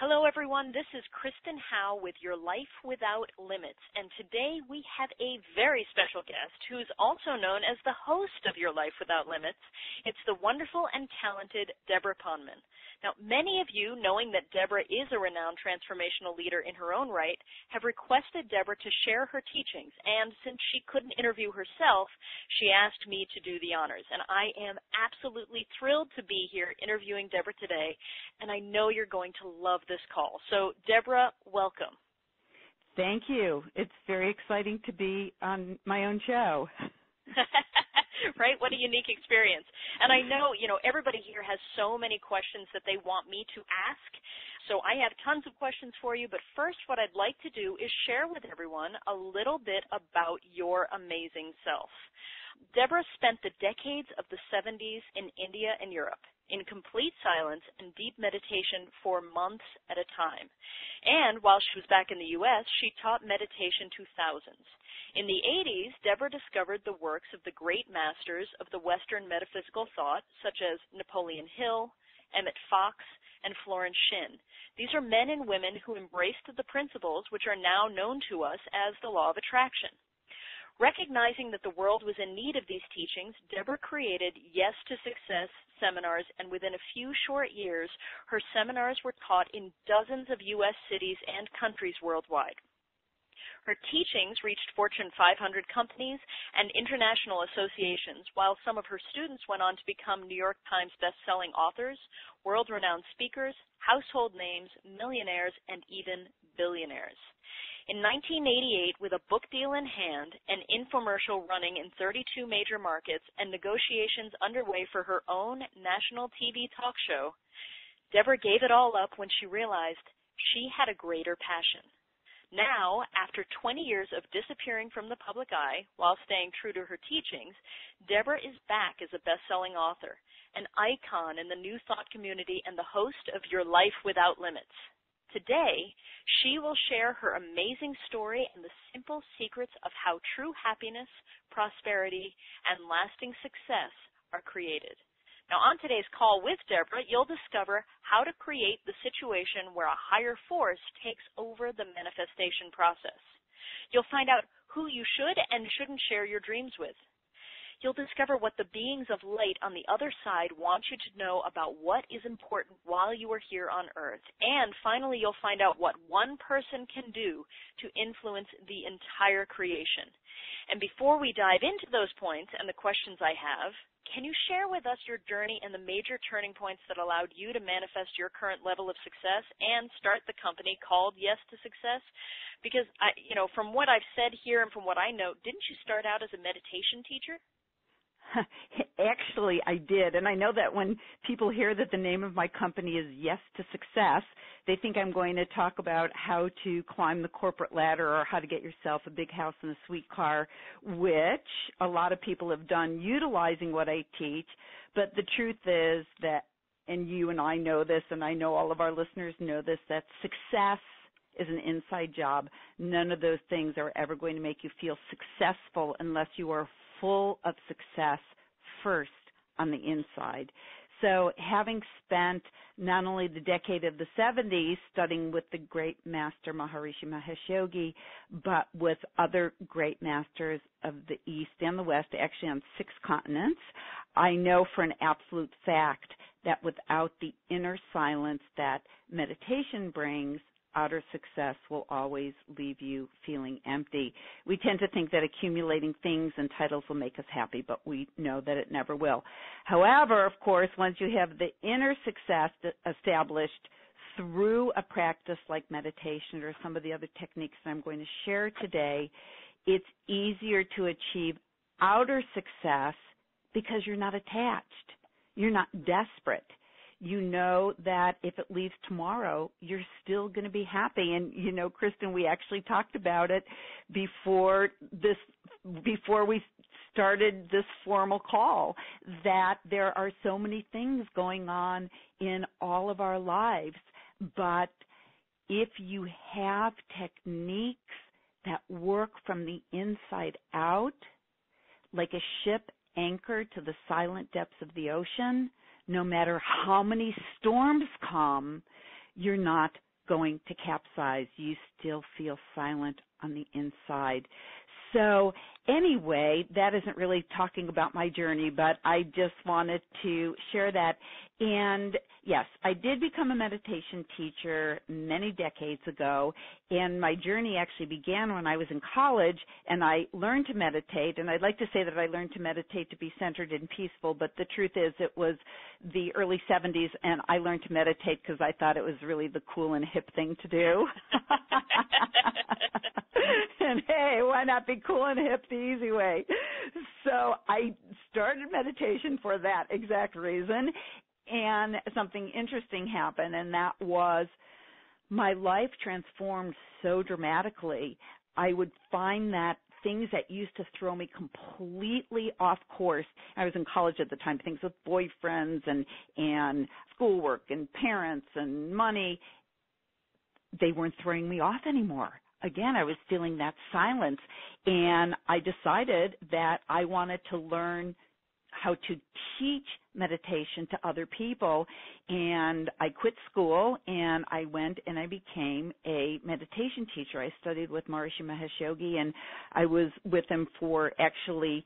Hello, everyone. This is Kristen Howe with Your Life Without Limits, and today we have a very special guest who's also known as the host of Your Life Without Limits. It's the wonderful and talented Debra Poneman. Now, many of you, knowing that Debra is a renowned transformational leader in her own right, have requested Debra to share her teachings, and since she couldn't interview herself, she asked me to do the honors, and I am absolutely thrilled to be here interviewing Debra today, and I know you're going to love this call. So, Debra, welcome. Thank you. It's very exciting to be on my own show. Right? What a unique experience. And I know, everybody here has so many questions that they want me to ask. So I have tons of questions for you. But first, what I'd like to do is share with everyone a little bit about your amazing self. Debra spent the decades of the 70s in India and Europe in complete silence and deep meditation for months at a time. And while she was back in the U.S., she taught meditation to thousands. In the 80s, Debra discovered the works of the great masters of the Western metaphysical thought, such as Napoleon Hill, Emmett Fox, and Florence Shinn. These are men and women who embraced the principles which are now known to us as the law of attraction. Recognizing that the world was in need of these teachings, Debra created Yes to Success seminars, and within a few short years, her seminars were taught in dozens of U.S. cities and countries worldwide. Her teachings reached Fortune 500 companies and international associations, while some of her students went on to become New York Times best-selling authors, world-renowned speakers, household names, millionaires, and even billionaires. In 1988, with a book deal in hand, an infomercial running in 32 major markets, and negotiations underway for her own national TV talk show, Debra gave it all up when she realized she had a greater passion. Now, after 20 years of disappearing from the public eye while staying true to her teachings, Debra is back as a best-selling author, an icon in the New Thought community, and the host of Your Life Without Limits. Today, she will share her amazing story and the simple secrets of how true happiness, prosperity, and lasting success are created. Now, on today's call with Debra, you'll discover how to create the situation where a higher force takes over the manifestation process. You'll find out who you should and shouldn't share your dreams with. You'll discover what the beings of light on the other side want you to know about what is important while you are here on Earth. And finally, you'll find out what one person can do to influence the entire creation. And before we dive into those points and the questions I have, can you share with us your journey and the major turning points that allowed you to manifest your current level of success and start the company called Yes to Success? Because, from what I've said here and from what I know, didn't you start out as a meditation teacher? Actually, I did, and I know that when people hear that the name of my company is Yes to Success, they think I'm going to talk about how to climb the corporate ladder or how to get yourself a big house and a sweet car, which a lot of people have done utilizing what I teach. But the truth is that, and you and I know this, and I know all of our listeners know this, that success is an inside job. None of those things are ever going to make you feel successful unless you are full of success first on the inside. So having spent not only the decade of the 70s studying with the great master Maharishi Mahesh Yogi, but with other great masters of the East and the West, actually on 6 continents, I know for an absolute fact that without the inner silence that meditation brings, outer success will always leave you feeling empty. We tend to think that accumulating things and titles will make us happy, but we know that it never will. However, of course, once you have the inner success established through a practice like meditation or some of the other techniques that I'm going to share today, it's easier to achieve outer success because you're not attached. You're not desperate. You know that if it leaves tomorrow, you're still going to be happy. And, Kristen, we actually talked about it before we started this formal call, that there are so many things going on in all of our lives. But if you have techniques that work from the inside out, like a ship anchored to the silent depths of the ocean, no matter how many storms come, you're not going to capsize. You still feel silent on the inside. So anyway, that isn't really talking about my journey, but I just wanted to share that. And yes, I did become a meditation teacher many decades ago, and my journey actually began when I was in college, and I learned to meditate. And I'd like to say that I learned to meditate to be centered and peaceful, but the truth is it was the early 70s, and I learned to meditate because I thought it was really the cool and hip thing to do. And hey, why not be cool and hip the easy way? So I started meditation for that exact reason, and something interesting happened, and that was my life transformed so dramatically. I would find that things that used to throw me completely off course. I was in college at the time, things with boyfriends and schoolwork and parents and money, they weren't throwing me off anymore. Again, I was feeling that silence, and I decided that I wanted to learn how to teach meditation to other people, and I quit school, and I went and I became a meditation teacher. I studied with Maharishi Mahesh Yogi, and I was with him for actually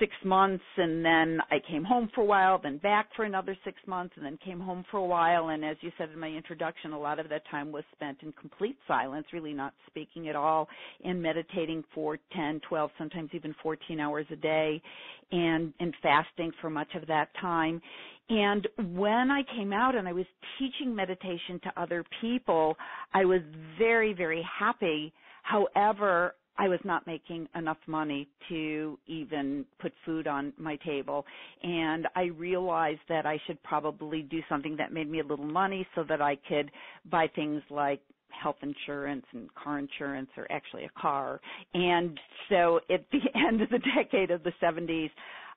6 months, and then I came home for a while, then back for another 6 months, and then came home for a while. And as you said in my introduction, a lot of that time was spent in complete silence, really not speaking at all, and meditating for 10, 12, sometimes even 14 hours a day, and fasting for much of that time. And when I came out and I was teaching meditation to other people, I was very, very happy. However, I was not making enough money to even put food on my table, and I realized that I should probably do something that made me a little money so that I could buy things like health insurance and car insurance, or actually a car. And so at the end of the decade of the 70s,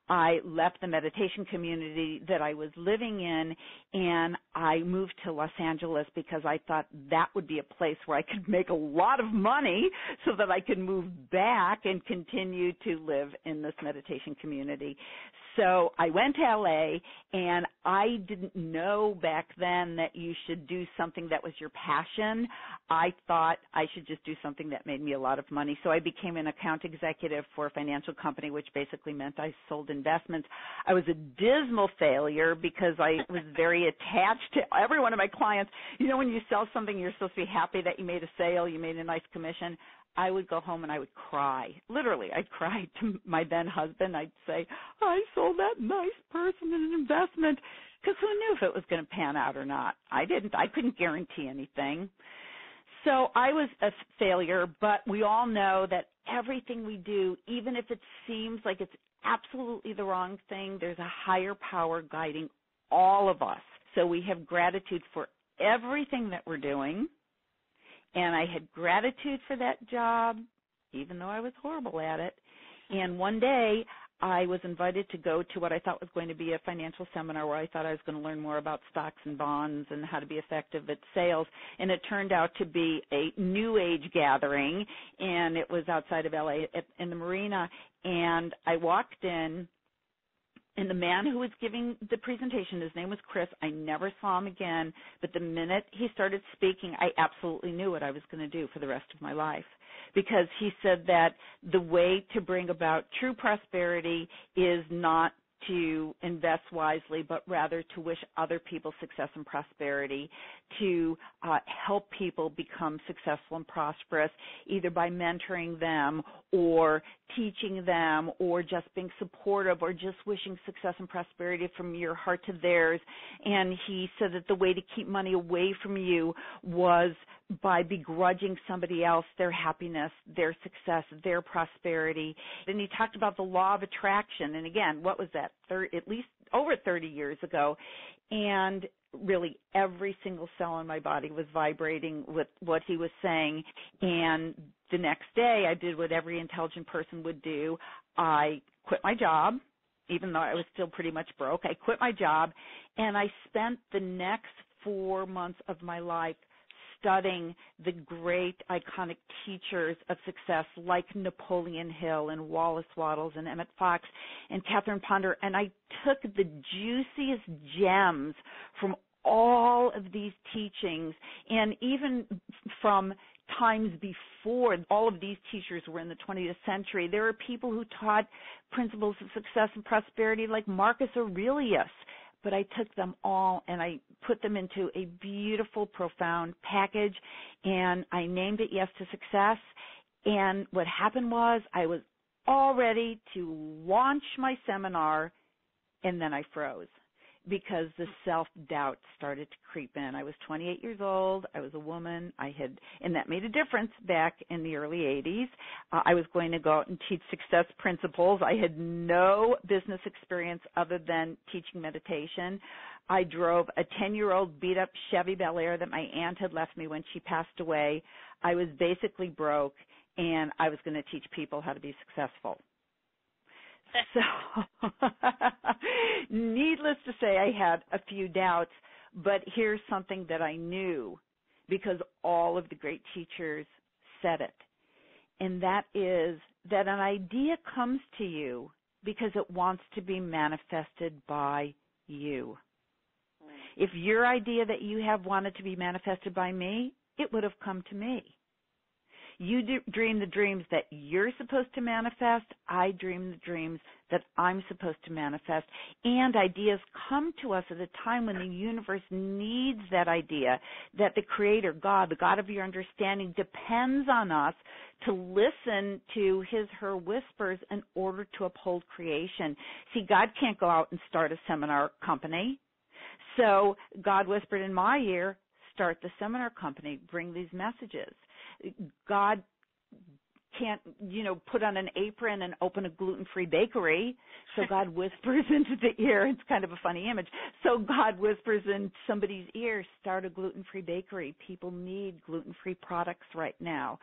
I left the meditation community that I was living in, and I moved to Los Angeles because I thought that would be a place where I could make a lot of money so that I could move back and continue to live in this meditation community. So I went to LA, and I didn't know back then that you should do something that was your passion. I thought I should just do something that made me a lot of money. So I became an account executive for a financial company, which basically meant I sold investments. I was a dismal failure because I was very attached to every one of my clients. You know, when you sell something, you're supposed to be happy that you made a sale, you made a nice commission. I would go home and I would cry. Literally, I'd cry to my then husband. I'd say, I sold that nice person an investment, because who knew if it was going to pan out or not? I didn't. I couldn't guarantee anything. So I was a failure, but we all know that everything we do, even if it seems like it's absolutely the wrong thing, there's a higher power guiding all of us. So we have gratitude for everything that we're doing. And I had gratitude for that job, even though I was horrible at it. And one day, I was invited to go to what I thought was going to be a financial seminar where I thought I was going to learn more about stocks and bonds and how to be effective at sales. And it turned out to be a New Age gathering, and it was outside of LA in the marina. And I walked in, and the man who was giving the presentation, his name was Chris. I never saw him again, but the minute he started speaking, I absolutely knew what I was going to do for the rest of my life, because he said that the way to bring about true prosperity is not to invest wisely, but rather to wish other people success and prosperity, to help people become successful and prosperous, either by mentoring them or teaching them or just being supportive or just wishing success and prosperity from your heart to theirs. And he said that the way to keep money away from you was by begrudging somebody else their happiness, their success, their prosperity. And he talked about the law of attraction. And again, what was that? At least over 30 years ago. And really every single cell in my body was vibrating with what he was saying. And the next day I did what every intelligent person would do. I quit my job, even though I was still pretty much broke. I quit my job, and I spent the next 4 months of my life studying the great iconic teachers of success like Napoleon Hill and Wallace Wattles and Emmett Fox and Catherine Ponder, and I took the juiciest gems from all of these teachings, and even from times before, all of these teachers were in the 20th century. There are people who taught principles of success and prosperity like Marcus Aurelius, but I took them all and I put them into a beautiful, profound package, and I named it Yes to Success. And what happened was I was all ready to launch my seminar, and then I froze because the self-doubt started to creep in. I was 28 years old. I was a woman. And that made a difference back in the early 80s. I was going to go out and teach success principles. I had no business experience other than teaching meditation. I drove a 10-year-old beat-up Chevy Bel Air that my aunt had left me when she passed away. I was basically broke, and I was going to teach people how to be successful. So, needless to say, I had a few doubts, but here's something that I knew because all of the great teachers said it, and that is that an idea comes to you because it wants to be manifested by you. If your idea that you have wanted to be manifested by me, it would have come to me. You dream the dreams that you're supposed to manifest. I dream the dreams that I'm supposed to manifest. And ideas come to us at a time when the universe needs that idea, that the Creator, God, the God of your understanding, depends on us to listen to his, her whispers in order to uphold creation. See, God can't go out and start a seminar company. So God whispered in my ear, start the seminar company, bring these messages. God can't, put on an apron and open a gluten-free bakery. So God whispers into the ear. It's kind of a funny image. So God whispers in somebody's ear, start a gluten-free bakery. People need gluten-free products right now.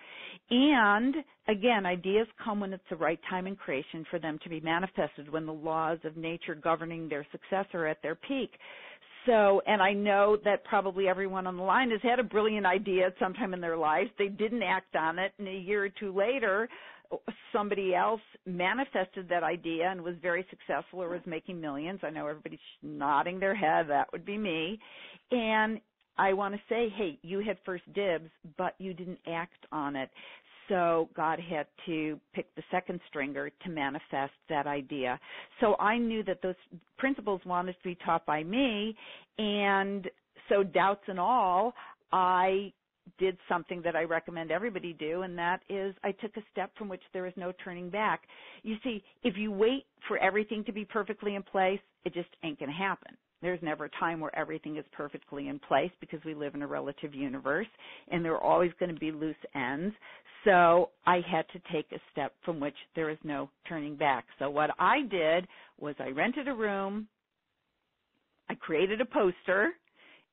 And, again, ideas come when it's the right time in creation for them to be manifested, when the laws of nature governing their success are at their peak. So, and I know that probably everyone on the line has had a brilliant idea at some time in their lives. They didn't act on it, and a year or two later, somebody else manifested that idea and was very successful or was making millions. I know everybody's nodding their head. That would be me. And I want to say, hey, you had first dibs, but you didn't act on it. So God had to pick the second stringer to manifest that idea. So I knew that those principles wanted to be taught by me, and so doubts and all, I did something that I recommend everybody do, and that is I took a step from which there is no turning back. You see, if you wait for everything to be perfectly in place, it just ain't going to happen. There's never a time where everything is perfectly in place because we live in a relative universe, and there are always going to be loose ends. So I had to take a step from which there is no turning back. So what I did was I rented a room, I created a poster,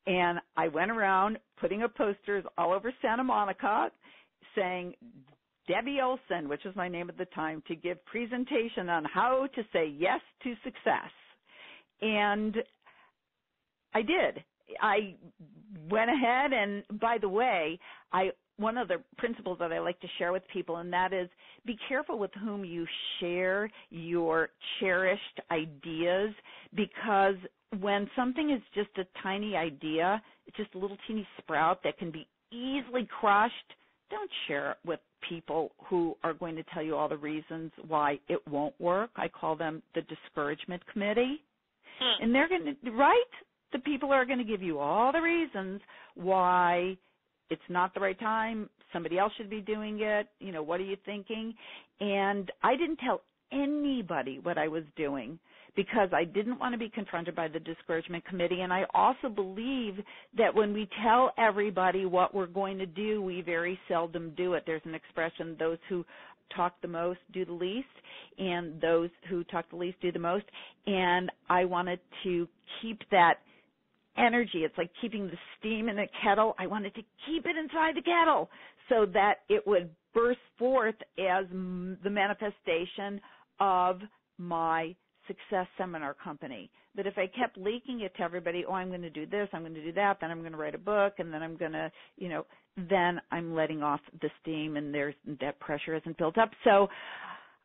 and I went around putting up posters all over Santa Monica saying, Debbie Olson, which was my name at the time, to give presentation on how to say yes to success. And I did. I went ahead, and by the way, one of the principles that I like to share with people, and that is be careful with whom you share your cherished ideas, because when something is just a tiny idea, it's just a little teeny sprout that can be easily crushed, don't share it with people who are going to tell you all the reasons why it won't work. I call them the discouragement committee. And they're going to, right? The people are going to give you all the reasons why it's not the right time, somebody else should be doing it, what are you thinking? And I didn't tell anybody what I was doing because I didn't want to be confronted by the discouragement committee. And I also believe that when we tell everybody what we're going to do, we very seldom do it. There's an expression, those who talk the most do the least, and those who talk the least do the most. And I wanted to keep that energy. It's like keeping the steam in a kettle. I wanted to keep it inside the kettle so that it would burst forth as the manifestation of my success seminar company. But if I kept leaking it to everybody, I'm going to do this, I'm going to do that, then I'm going to write a book, and then I'm going to, then I'm letting off the steam, and that pressure isn't built up. So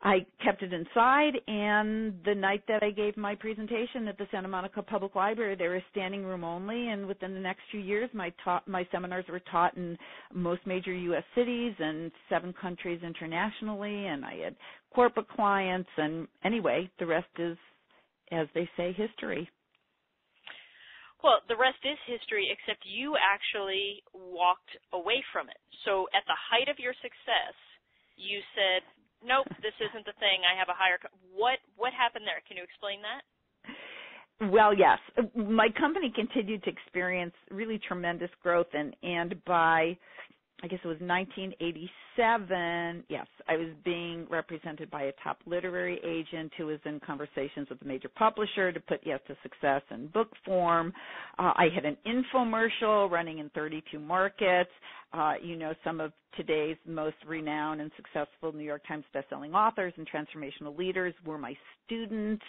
I kept it inside, and the night that I gave my presentation at the Santa Monica Public Library, they were standing room only, and within the next few years, my seminars were taught in most major U.S. cities and 7 countries internationally, and I had corporate clients, and anyway, the rest is, as they say, history. Well, the rest is history, except you actually walked away from it. So at the height of your success, you said, nope, this isn't the thing. I have a higher what happened there? Can you explain that? Well, yes. My company continued to experience really tremendous growth, and by, I guess it was 1987, yes, I was being represented by a top literary agent who was in conversations with a major publisher to put Yes to Success in book form. I had an infomercial running in 32 markets. Some of today's most renowned and successful New York Times bestselling authors and transformational leaders were my students.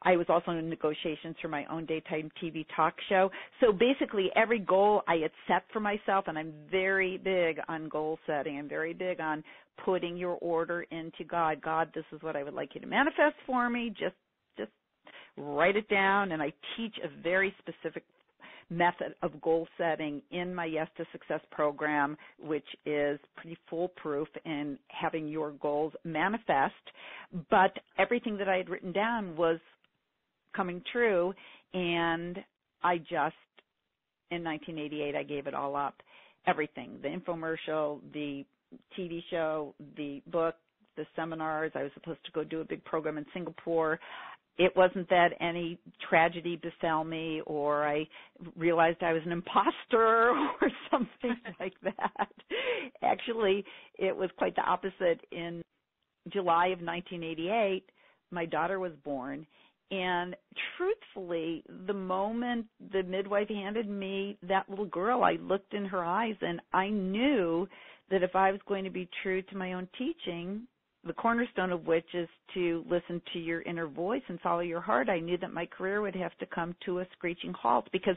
I was also in negotiations for my own daytime TV talk show. So basically every goal I had set for myself, and I'm very big on goal setting. I'm very big on putting your order into God. God, this is what I would like you to manifest for me. Just write it down. And I teach a very specific method of goal setting in my Yes to Success program, which is pretty foolproof in having your goals manifest. But everything that I had written down was coming true, and I just, in 1988, I gave it all up. Everything, the infomercial, the TV show, the book, the seminars. I was supposed to go do a big program in Singapore. It wasn't that any tragedy befell me or I realized I was an imposter or something like that. Actually, it was quite the opposite. In July of 1988, my daughter was born. And truthfully, the moment the midwife handed me that little girl, I looked in her eyes and I knew that if I was going to be true to my own teaching, the cornerstone of which is to listen to your inner voice and follow your heart, I knew that my career would have to come to a screeching halt, because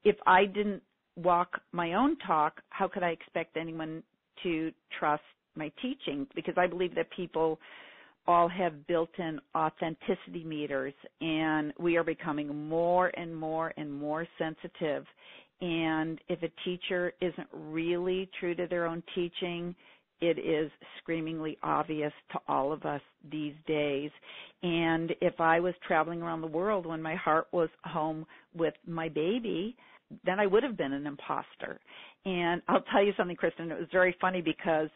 if I didn't walk my own talk, how could I expect anyone to trust my teaching? Because I believe that people all have built-in authenticity meters, and we are becoming more and more and more sensitive. And if a teacher isn't really true to their own teaching, it is screamingly obvious to all of us these days. And if I was traveling around the world when my heart was home with my baby, then I would have been an imposter. And I'll tell you something, Kristen, it was very funny because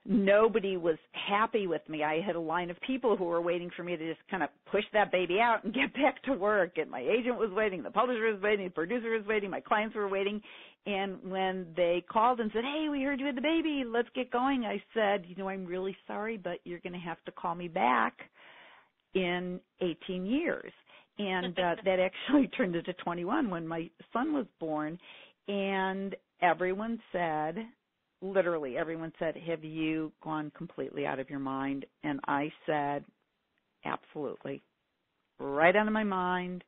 nobody was happy with me. I had a line of people who were waiting for me to just kind of push that baby out and get back to work. And my agent was waiting, the publisher was waiting, the producer was waiting, my clients were waiting. And when they called and said, hey, we heard you had the baby, let's get going, I said, I'm really sorry, but you're going to have to call me back in 18 years. And that actually turned into 21 when my son was born. And everyone said, literally everyone said, have you gone completely out of your mind? And I said, absolutely. Right out of my mind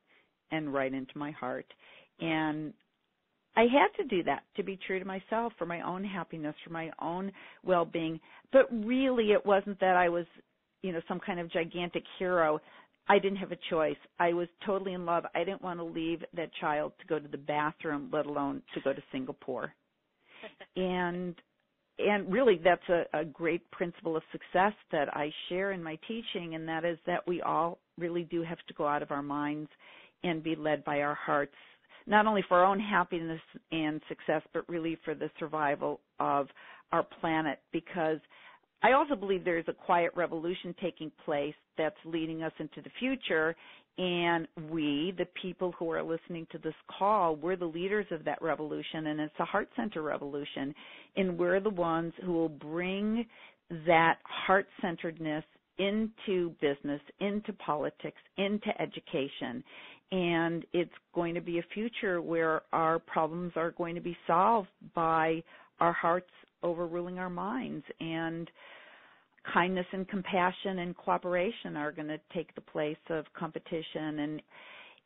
and right into my heart. And I had to do that to be true to myself, for my own happiness, for my own well-being. But really it wasn't that I was, some kind of gigantic hero. I didn't have a choice. I was totally in love. I didn't want to leave that child to go to the bathroom, let alone to go to Singapore. And really that's a great principle of success that I share in my teaching, and that is that we all really do have to go out of our minds and be led by our hearts, not only for our own happiness and success, but really for the survival of our planet. Because I also believe there's a quiet revolution taking place that's leading us into the future, and we, the people who are listening to this call, we're the leaders of that revolution, and it's a heart center revolution, and we're the ones who will bring that heart-centeredness into business, into politics, into education. And it's going to be a future where our problems are going to be solved by our hearts overruling our minds, and kindness and compassion and cooperation are going to take the place of competition.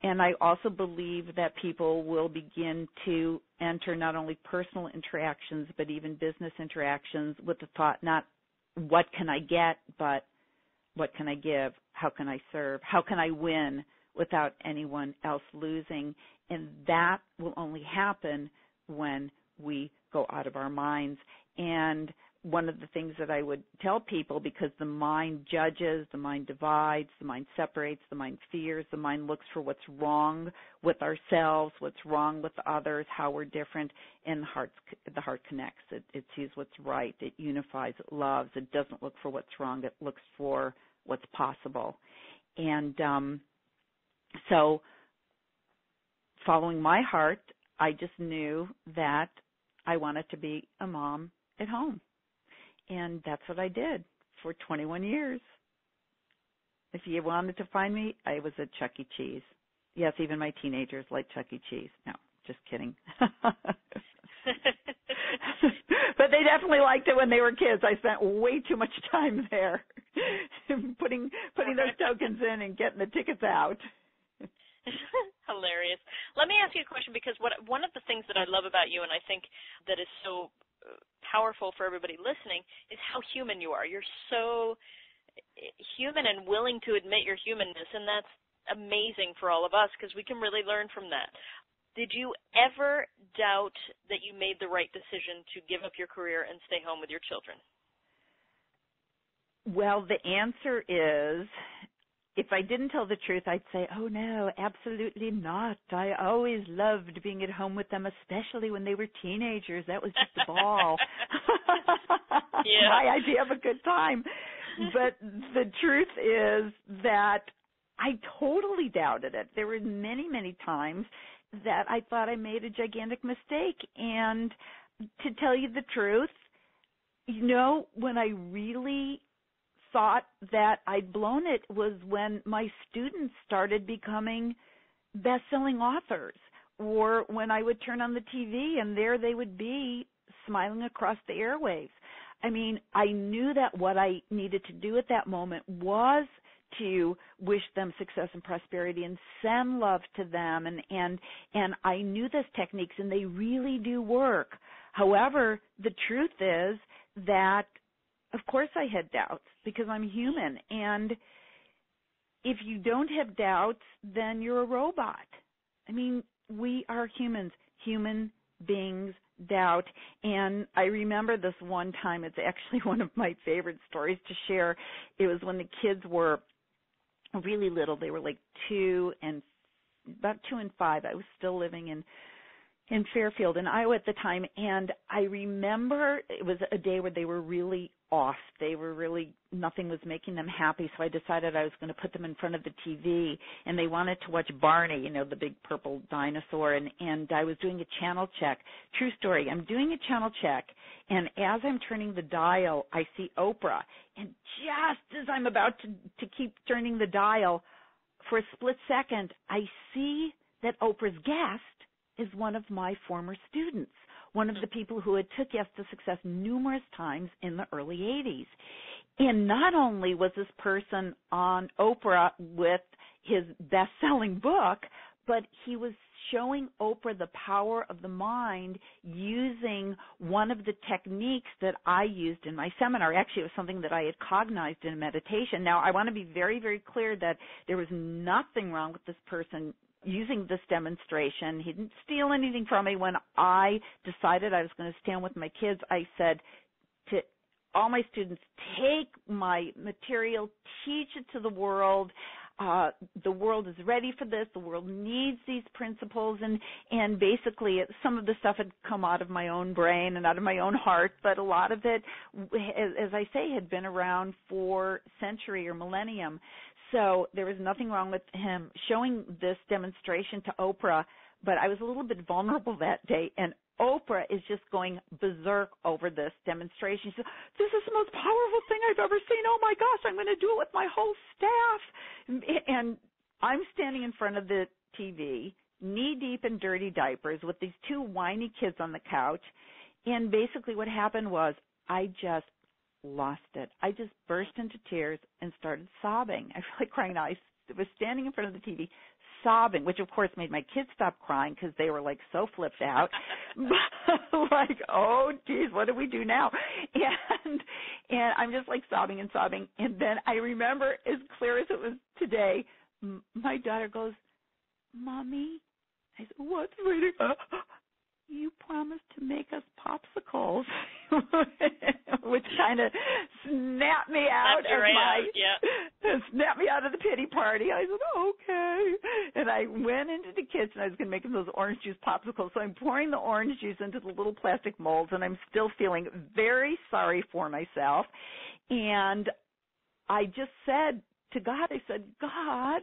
And I also believe that people will begin to enter not only personal interactions but even business interactions with the thought not what can I get, but What can I give? How can I serve? How can I win without anyone else losing? And that will only happen when we go out of our minds. And one of the things that I would tell people, because the mind judges, the mind divides, the mind separates, the mind fears, the mind looks for what's wrong with ourselves, what's wrong with others, how we're different, and the heart connects. It sees what's right. It unifies. It loves. It doesn't look for what's wrong. It looks for what's possible. And so following my heart, I just knew that I wanted to be a mom at home. And that's what I did for 21 years. If you wanted to find me, I was at Chuck E. Cheese. Yes, even my teenagers like Chuck E. Cheese. No, just kidding. But they definitely liked it when they were kids. I spent way too much time there putting those tokens in and getting the tickets out. Hilarious. Let me ask you a question, because one of the things that I love about you, and I think that is so powerful for everybody listening, is how human you are. You're so human and willing to admit your humanness, and that's amazing for all of us because we can really learn from that. Did you ever doubt that you made the right decision to give up your career and stay home with your children? Well, the answer is, if I didn't tell the truth, I'd say, oh, no, absolutely not. I always loved being at home with them, especially when they were teenagers. That was just a ball. Yeah. My idea of a good time. But the truth is that I totally doubted it. There were many, many times that I thought I made a gigantic mistake. And to tell you the truth, when I really thought that I'd blown it was when my students started becoming best-selling authors, or when I would turn on the TV and there they would be smiling across the airwaves. I mean, I knew that what I needed to do at that moment was to wish them success and prosperity and send love to them, and I knew those techniques, and they really do work. However, the truth is that of course I had doubts, because I'm human. And if you don't have doubts, then you're a robot. I mean, we are humans. Human beings doubt. And I remember this one time, it's actually one of my favorite stories to share. It was when the kids were really little. They were like about 2 and 5. I was still living in Fairfield in Iowa at the time, and I remember it was a day where they were really off. They were nothing was making them happy, so I decided I was going to put them in front of the TV, and they wanted to watch Barney, the big purple dinosaur, and I was doing a channel check. True story. I'm doing a channel check, and as I'm turning the dial, I see Oprah, and just as I'm about to keep turning the dial, for a split second, I see that Oprah's guest is one of my former students, one of the people who had took Yes to Success numerous times in the early 80s. And not only was this person on Oprah with his best-selling book, but he was showing Oprah the power of the mind using one of the techniques that I used in my seminar. Actually, it was something that I had cognized in meditation. Now, I want to be very, very clear that there was nothing wrong with this person using this demonstration. He didn't steal anything from me. When I decided I was going to stand with my kids, I said to all my students, take my material, teach it to the world. The world is ready for this. The world needs these principles. And basically, some of the stuff had come out of my own brain and out of my own heart, but a lot of it, as I say, had been around for century or millennium. So there was nothing wrong with him showing this demonstration to Oprah, but I was a little bit vulnerable that day, and Oprah is just going berserk over this demonstration. She said, this is the most powerful thing I've ever seen. Oh, my gosh, I'm going to do it with my whole staff. And I'm standing in front of the TV, knee-deep in dirty diapers with these 2 whiny kids on the couch, and basically what happened was I just lost it. I just burst into tears and started sobbing. I feel like crying now. I was standing in front of the TV sobbing, which of course made my kids stop crying because they were like so flipped out. Like, oh geez, what do we do now? And I'm just like sobbing and sobbing. And then I remember as clear as it was today, my daughter goes, Mommy, I said, what's waiting? You promised to make us popsicles, which kind of snapped me out snapped me out of the pity party. I said, okay. And I went into the kitchen. I was going to make them those orange juice popsicles. So I'm pouring the orange juice into the little plastic molds, and I'm still feeling very sorry for myself. And I just said to God, I said, God,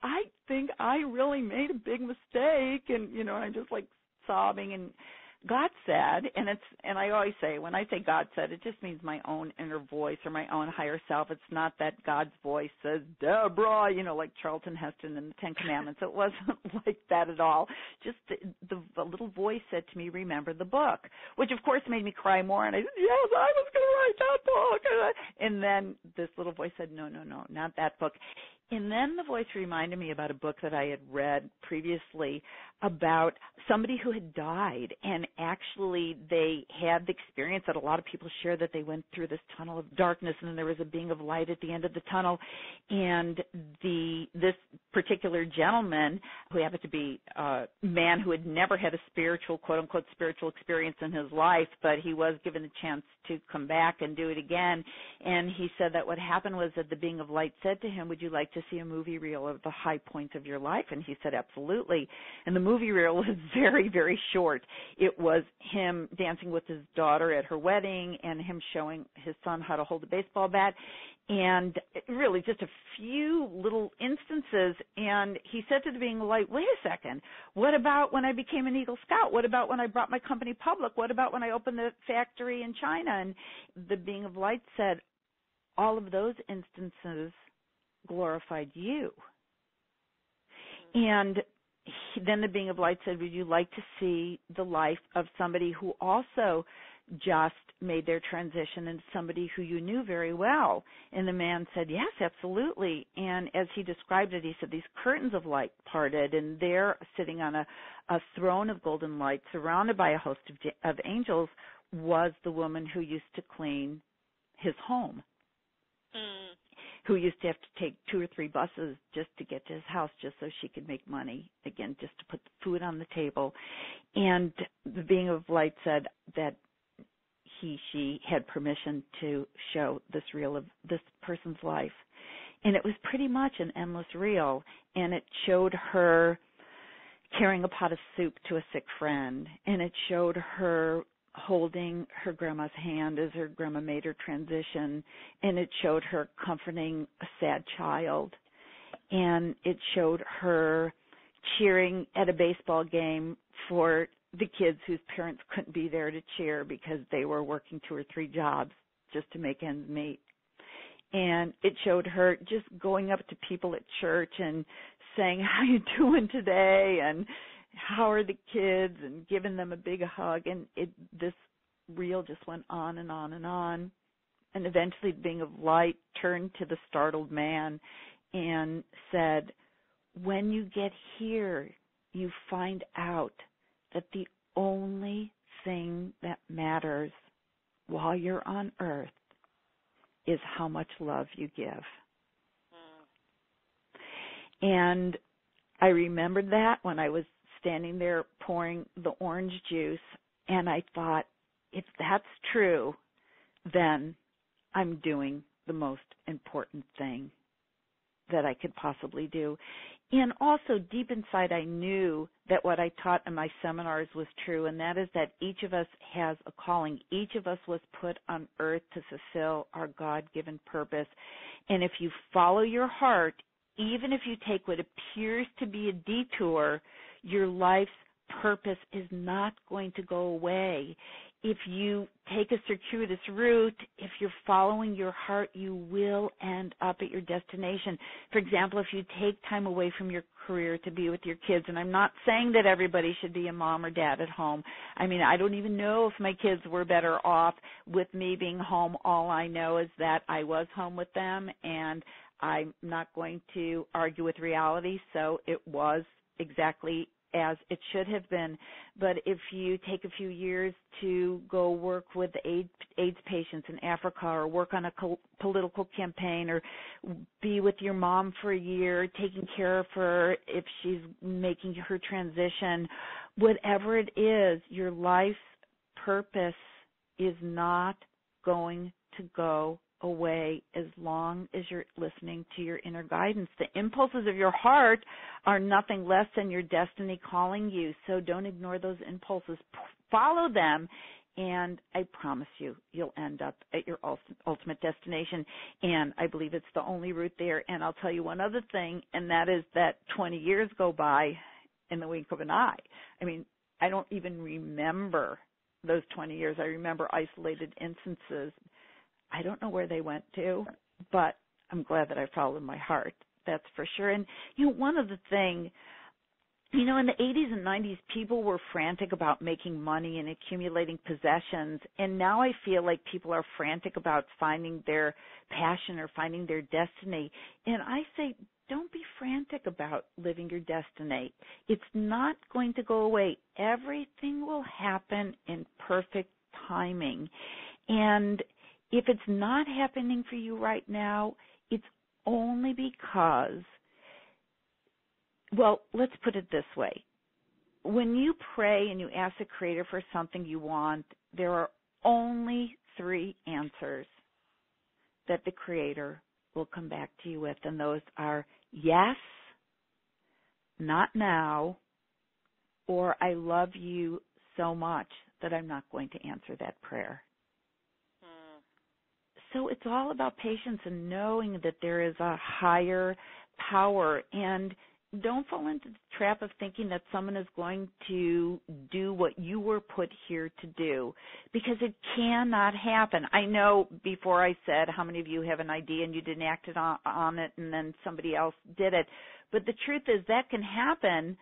I think I really made a big mistake. And, you know, I'm just like sobbing, and God said, and I always say, when I say God said, it just means my own inner voice or my own higher self. It's not that God's voice says, Debra, you know, like Charlton Heston in the Ten Commandments. It wasn't like that at all. Just the little voice said to me, remember the book, which of course made me cry more. And I said, yes, I was going to write that book. And then this little voice said, no, not that book. And then the voice reminded me about a book that I had read previously about somebody who had died, and actually they had the experience that a lot of people share, that they went through this tunnel of darkness and then there was a being of light at the end of the tunnel. And this particular gentleman, who happened to be a man who had never had a spiritual, quote-unquote, spiritual experience in his life, but he was given a chance to come back and do it again. And he said that what happened was that the being of light said to him, would you like to see a movie reel of the high points of your life? And he said, absolutely. And the movie reel was very, very short. It was him dancing with his daughter at her wedding and him showing his son how to hold a baseball bat, and really just a few little instances. And he said to the being of light, wait a second, what about when I became an Eagle Scout? What about when I brought my company public? What about when I opened the factory in China? And the being of light said, all of those instances glorified you. And then the being of light said, would you like to see the life of somebody who also just made their transition into somebody who you knew very well? And the man said, yes, absolutely. And as he described it, he said these curtains of light parted, and there, sitting on a throne of golden light, surrounded by a host of angels, was the woman who used to clean his home. Who used to have to take 2 or 3 buses just to get to his house, just so she could make money, again, just to put the food on the table. And the being of light said that she had permission to show this reel of this person's life. And it was pretty much an endless reel, and it showed her carrying a pot of soup to a sick friend, and it showed her holding her grandma's hand as her grandma made her transition, and it showed her comforting a sad child, and it showed her cheering at a baseball game for the kids whose parents couldn't be there to cheer because they were working 2 or 3 jobs just to make ends meet. And it showed her just going up to people at church and saying, how you doing today? And how are the kids, and giving them a big hug. And this reel just went on and on and on. And eventually the being of light turned to the startled man and said, when you get here, you find out that the only thing that matters while you're on earth is how much love you give. And I remembered that when I was standing there pouring the orange juice, and I thought, if that's true, then I'm doing the most important thing that I could possibly do. And also, deep inside, I knew that what I taught in my seminars was true, and that is that each of us has a calling. Each of us was put on earth to fulfill our God-given purpose. And if you follow your heart, even if you take what appears to be a detour, your life's purpose is not going to go away. If you take a circuitous route, if you're following your heart, you will end up at your destination. For example, if you take time away from your career to be with your kids, and I'm not saying that everybody should be a mom or dad at home. I mean, I don't even know if my kids were better off with me being home. All I know is that I was home with them, and I'm not going to argue with reality, so it was exactly as it should have been. But if you take a few years to go work with AIDS patients in Africa, or work on a political campaign, or be with your mom for a year, taking care of her if she's making her transition, whatever it is, your life's purpose is not going to go away as long as you're listening to your inner guidance. The impulses of your heart are nothing less than your destiny calling you, so don't ignore those impulses. Follow them, and I promise you, you'll end up at your ultimate destination, and I believe it's the only route there. And I'll tell you one other thing, and that is that 20 years go by in the wink of an eye. I mean, I don't even remember those 20 years. I remember isolated instances. I don't know where they went to, but I'm glad that I followed my heart. That's for sure. And, one of the things, in the 80s and 90s, people were frantic about making money and accumulating possessions. And now I feel like people are frantic about finding their passion or finding their destiny. And I say, don't be frantic about living your destiny. It's not going to go away. Everything will happen in perfect timing. And if it's not happening for you right now, it's only because, well, let's put it this way. When you pray and you ask the Creator for something you want, there are only 3 answers that the Creator will come back to you with, and those are yes, not now, or I love you so much that I'm not going to answer that prayer. So it's all about patience and knowing that there is a higher power. And don't fall into the trap of thinking that someone is going to do what you were put here to do, because it cannot happen. I know before I said how many of you have an idea and you didn't act on it and then somebody else did it. But the truth is that can happen.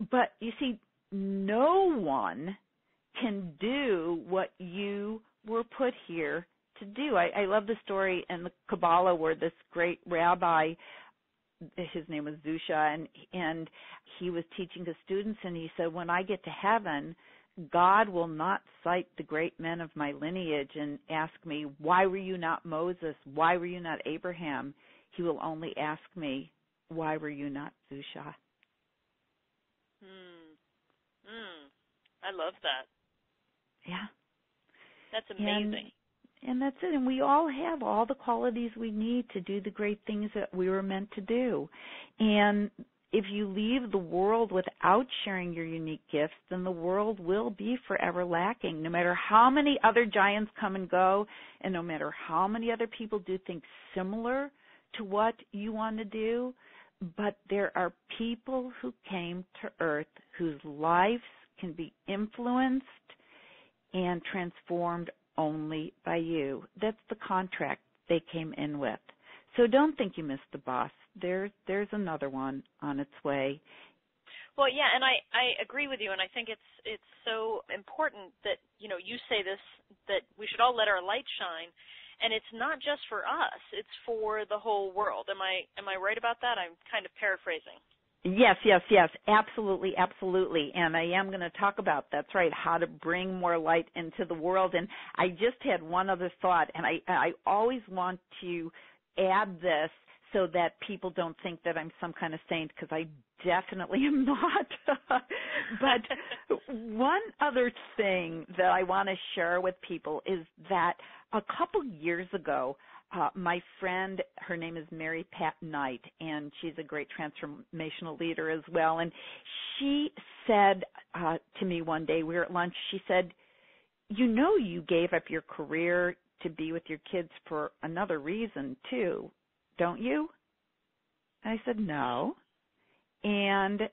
But you see, no one can do what you were put here to do. I love the story in the Kabbalah where this great rabbi, his name was Zusha, and he was teaching the students, and he said, when I get to heaven, God will not cite the great men of my lineage and ask me, why were you not Moses? Why were you not Abraham? He will only ask me, why were you not Zusha? I love that. Yeah. That's amazing. And that's it. And we all have all the qualities we need to do the great things that we were meant to do. And if you leave the world without sharing your unique gifts, then the world will be forever lacking. No matter how many other giants come and go, and no matter how many other people do things similar to what you want to do, but there are people who came to Earth whose lives can be influenced and transformed only by you. That's the contract they came in with. So don't think you missed the bus. There's another one on its way. Well, yeah, and I agree with you, and I think it's so important that, you say this, that we should all let our light shine, and it's not just for us, it's for the whole world. Am I right about that? I'm kind of paraphrasing. Yes, absolutely. And I am going to talk about, that's right, how to bring more light into the world. And I just had one other thought, and I always want to add this so that people don't think that I'm some kind of saint, because I definitely am not. But one other thing that I want to share with people is that a couple years ago, my friend, her name is Mary Pat Knight, and she's a great transformational leader as well. And she said to me one day, we were at lunch, she said, you gave up your career to be with your kids for another reason too, don't you? And I said, no. And,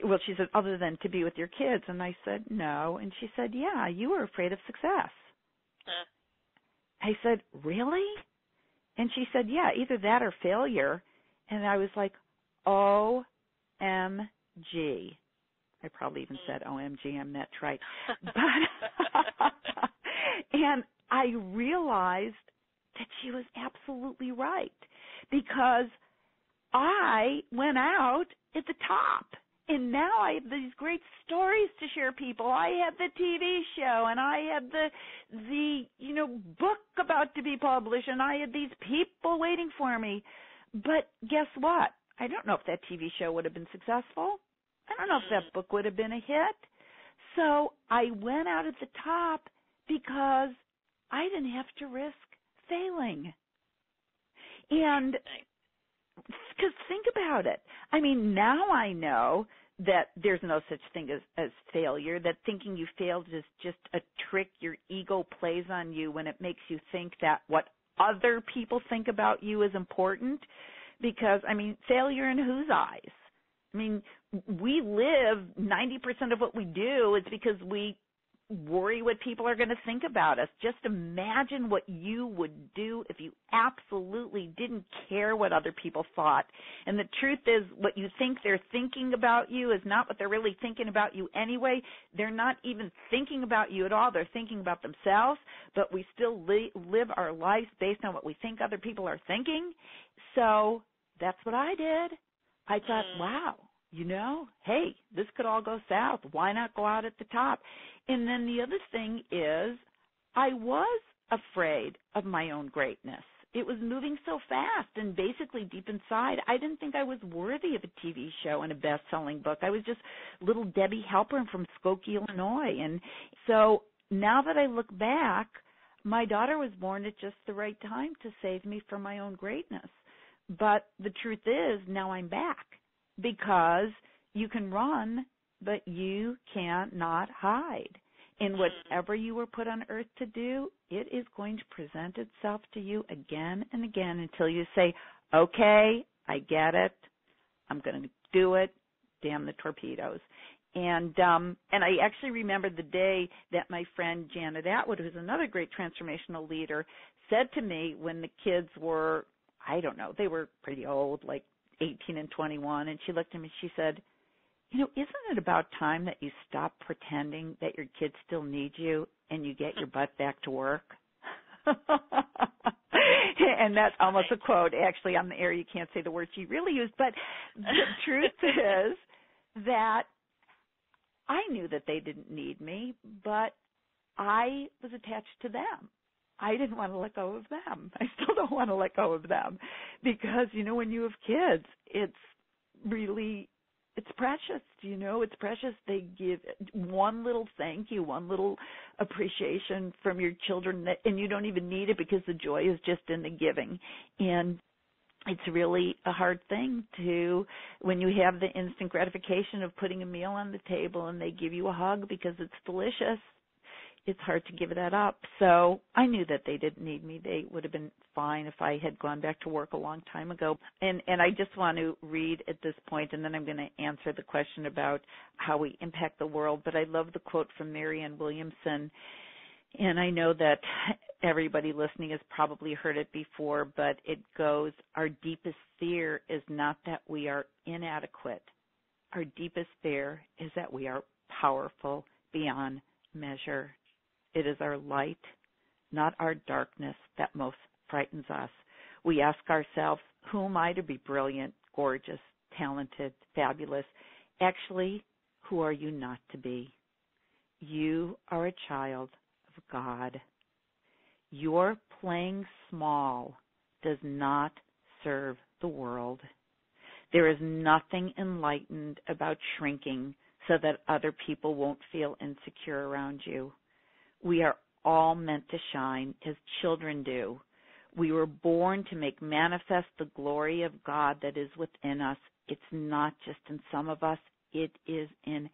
well, she said, other than to be with your kids. And I said, no. And she said, yeah, you were afraid of success. I said, really? And she said, yeah, either that or failure. And I was like, OMG. I probably even said OMG, I'm not right. But and I realized that she was absolutely right. because I went out at the top. And now I have these great stories to share people. I had the TV show, and I had the book about to be published, and I had these people waiting for me. But guess what? I don't know if that TV show would have been successful. I don't know if that book would have been a hit. So I went out at the top because I didn't have to risk failing. And because think about it. I mean, now I know that there's no such thing as failure, that thinking you failed is just a trick your ego plays on you when it makes you think that what other people think about you is important. Because, I mean, failure in whose eyes? I mean, we live 90% of what we do is because we worry what people are going to think about us. Just imagine what you would do if you absolutely didn't care what other people thought. And the truth is, what you think they're thinking about you is not what they're really thinking about you anyway. They're not even thinking about you at all. They're thinking about themselves, but we still live our lives based on what we think other people are thinking. So that's what I did. I thought, wow, hey, this could all go south. Why not go out at the top? And then the other thing is, I was afraid of my own greatness. It was moving so fast, and basically deep inside, I didn't think I was worthy of a TV show and a best-selling book. I was just little Debbie Halpern from Skokie, Illinois. And so now that I look back, my daughter was born at just the right time to save me from my own greatness. But the truth is, now I'm back, because you can run, but you cannot hide. And whatever you were put on earth to do, it is going to present itself to you again and again until you say, okay, I get it. I'm going to do it. Damn the torpedoes. And I actually remember the day that my friend Janet Atwood, who's another great transformational leader, said to me when the kids were, I don't know, they were pretty old, like 18 and 21, and she looked at me and she said, isn't it about time that you stop pretending that your kids still need you and you get your butt back to work? And that's almost a quote. Actually, on the air, you can't say the word she really used, but the truth is that I knew that they didn't need me, but I was attached to them. I didn't want to let go of them. I still don't want to let go of them because, when you have kids, it's precious, it's precious. They give one little thank you, one little appreciation from your children, and you don't even need it because the joy is just in the giving. And it's really a hard thing when you have the instant gratification of putting a meal on the table and they give you a hug because it's delicious. It's hard to give that up. So I knew that they didn't need me. They would have been fine if I had gone back to work a long time ago. And I just want to read at this point, and then I'm going to answer the question about how we impact the world. But I love the quote from Marianne Williamson. And I know that everybody listening has probably heard it before, but it goes, our deepest fear is not that we are inadequate. Our deepest fear is that we are powerful beyond measure. It is our light, not our darkness, that most frightens us. We ask ourselves, who am I to be brilliant, gorgeous, talented, fabulous? Actually, who are you not to be? You are a child of God. Your playing small does not serve the world. There is nothing enlightened about shrinking so that other people won't feel insecure around you. We are all meant to shine as children do. We were born to make manifest the glory of God that is within us. It's not just in some of us, it is in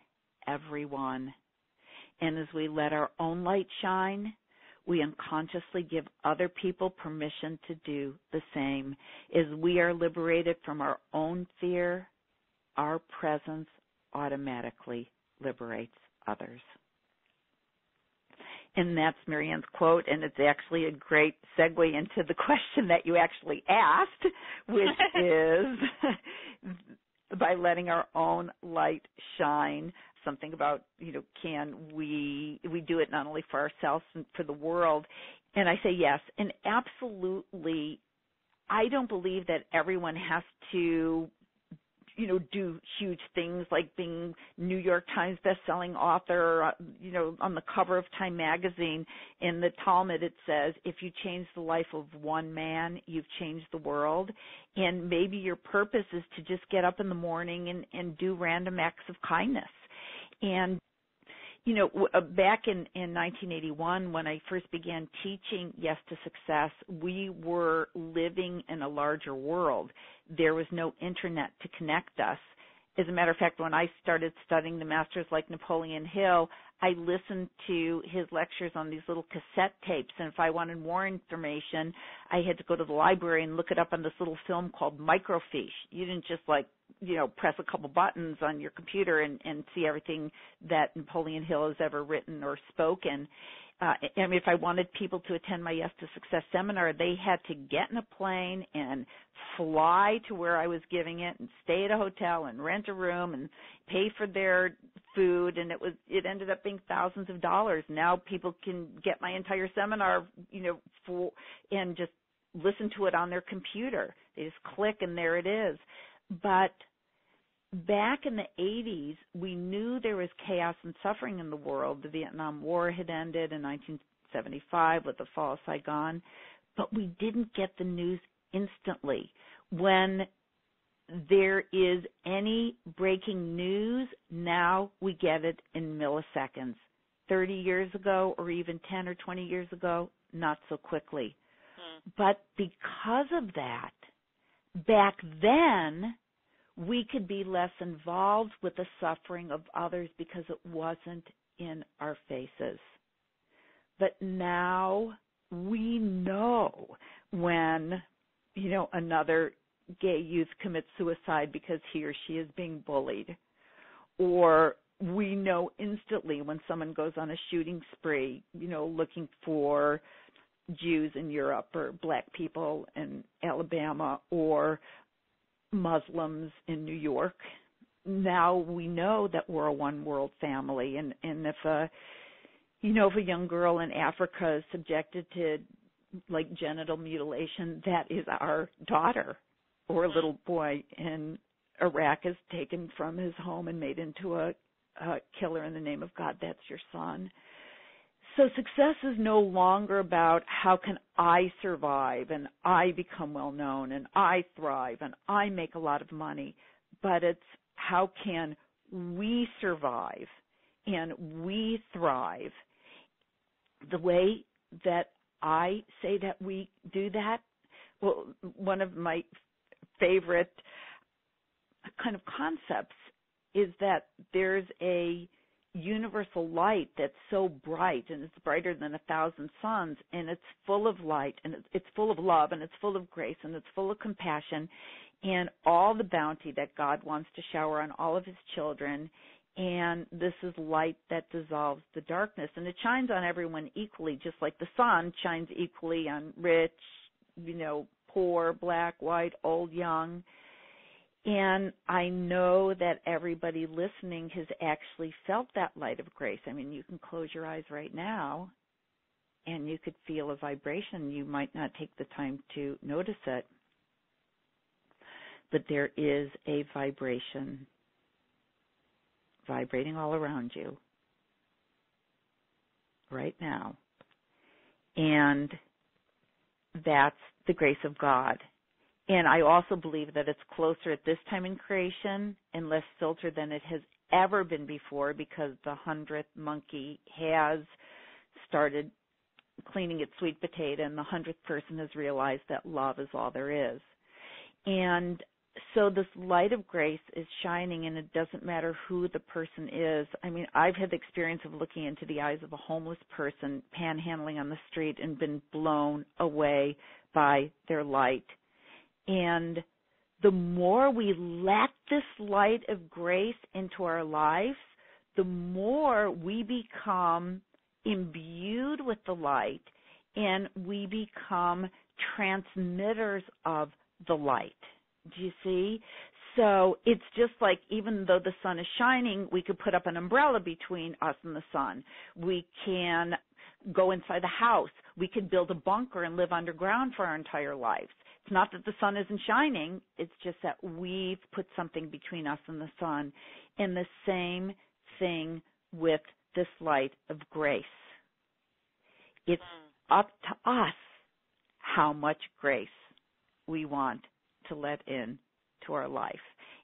everyone. And as we let our own light shine, we unconsciously give other people permission to do the same. As we are liberated from our own fear, our presence automatically liberates others. And that's Marianne's quote, and it's actually a great segue into the question that you actually asked, which is by letting our own light shine, something about, can we do it not only for ourselves and for the world? And I say yes, and absolutely I don't believe that everyone has to, do huge things like being New York Times bestselling author, on the cover of Time magazine. In the Talmud it says, if you change the life of one man, you've changed the world. And maybe your purpose is to just get up in the morning and do random acts of kindness. And back in 1981, when I first began teaching Yes to Success, we were living in a larger world. There was no internet to connect us. As a matter of fact, when I started studying the masters like Napoleon Hill, I listened to his lectures on these little cassette tapes, and if I wanted more information, I had to go to the library and look it up on this little film called microfiche. You didn't just press a couple buttons on your computer and see everything that Napoleon Hill has ever written or spoken. If I wanted people to attend my Yes to Success seminar, they had to get in a plane and fly to where I was giving it and stay at a hotel and rent a room and pay for their food, and it ended up being thousands of dollars. Now people can get my entire seminar, and just listen to it on their computer. They just click and there it is. But back in the 80s, we knew there was chaos and suffering in the world. The Vietnam War had ended in 1975 with the fall of Saigon, but we didn't get the news instantly. When there is any breaking news, now we get it in milliseconds. 30 years ago or even 10 or 20 years ago, not so quickly. But because of that, back then, we could be less involved with the suffering of others because it wasn't in our faces. But now we know when, another gay youth commits suicide because he or she is being bullied. Or we know instantly when someone goes on a shooting spree, looking for Jews in Europe or black people in Alabama or Muslims in New York. Now we know that we're a one world family, and if a young girl in Africa is subjected to genital mutilation, that is our daughter, or a little boy in Iraq is taken from his home and made into a killer in the name of God, that's your son. So success is no longer about how can I survive and I become well known and I thrive and I make a lot of money, but it's how can we survive and we thrive. The way that I say that we do that, well, one of my favorite kind of concepts is that there's a universal light that's so bright, and it's brighter than 1,000 suns, and it's full of light, and it's full of love, and it's full of grace, and it's full of compassion, and all the bounty that God wants to shower on all of his children. And this is light that dissolves the darkness, and it shines on everyone equally, just like the sun shines equally on rich, poor, black, white, old, young. And I know that everybody listening has actually felt that light of grace. You can close your eyes right now and you could feel a vibration. You might not take the time to notice it, but there is a vibration vibrating all around you right now. And that's the grace of God. And I also believe that it's closer at this time in creation and less filtered than it has ever been before, because the 100th monkey has started cleaning its sweet potato, and the 100th person has realized that love is all there is. And so this light of grace is shining, and it doesn't matter who the person is. I've had the experience of looking into the eyes of a homeless person panhandling on the street and been blown away by their light. And the more we let this light of grace into our lives, the more we become imbued with the light, and we become transmitters of the light. Do you see? So it's just like, even though the sun is shining, we could put up an umbrella between us and the sun. We can go inside the house. We could build a bunker and live underground for our entire lives. It's not that the sun isn't shining. It's just that we've put something between us and the sun. And the same thing with this light of grace. It's up to us how much grace we want to let in to our life.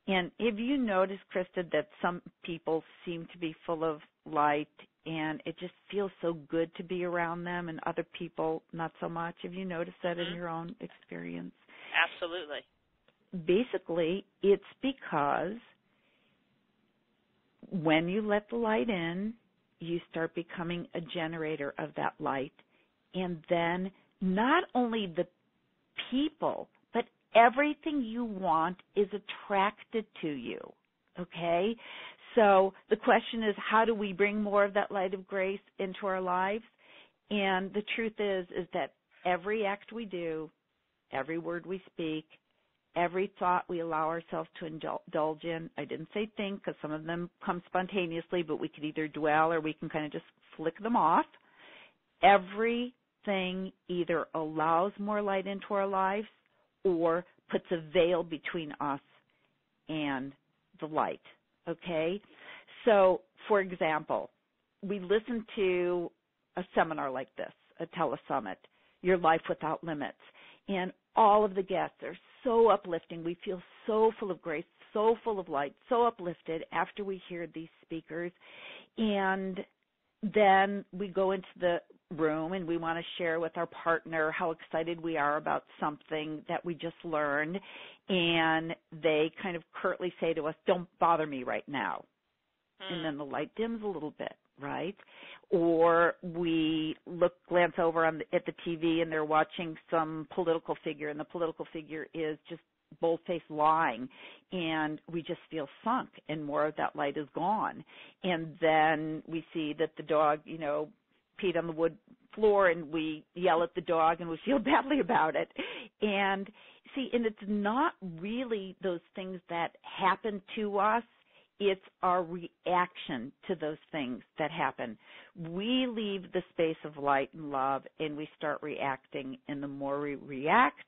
And have you noticed, Krista, that some people seem to be full of light and it just feels so good to be around them, and other people not so much? Have you noticed that in your own experience? Absolutely. Basically, it's because when you let the light in, you start becoming a generator of that light. And then not only the people, but everything you want is attracted to you, okay? So the question is, how do we bring more of that light of grace into our lives? And the truth is that every act we do, every word we speak, every thought we allow ourselves to indulge in, I didn't say think because some of them come spontaneously, but we could either dwell or we can kind of just flick them off. Everything either allows more light into our lives or puts a veil between us and the light, okay? So, for example, we listen to a seminar like this, a telesummit, Your Life Without Limits, and all of the guests are so uplifting. We feel so full of grace, so full of light, so uplifted after we hear these speakers. And then we go into the room and we want to share with our partner how excited we are about something that we just learned. And they kind of curtly say to us, don't bother me right now. And then the light dims a little bit, right? Or we glance over at the TV and they're watching some political figure, and the political figure is just bold-faced lying, and we just feel sunk and more of that light is gone. And then we see that the dog, peed on the wood floor, and we yell at the dog and we feel badly about it. And see, and it's not really those things that happen to us. It's our reaction to those things that happen. We leave the space of light and love, and we start reacting, and the more we react,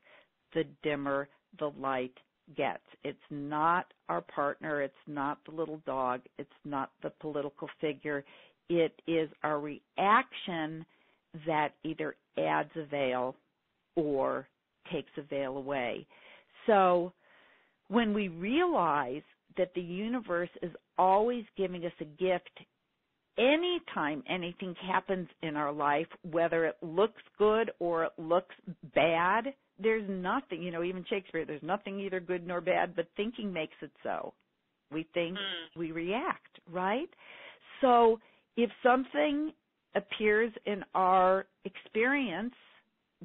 the dimmer the light gets. It's not our partner. It's not the little dog. It's not the political figure. It is our reaction that either adds a veil or takes a veil away. So when we realize that the universe is always giving us a gift, anytime anything happens in our life, whether it looks good or it looks bad, there's nothing, even Shakespeare, there's nothing either good nor bad, but thinking makes it so. We think, we react, right? So if something appears in our experience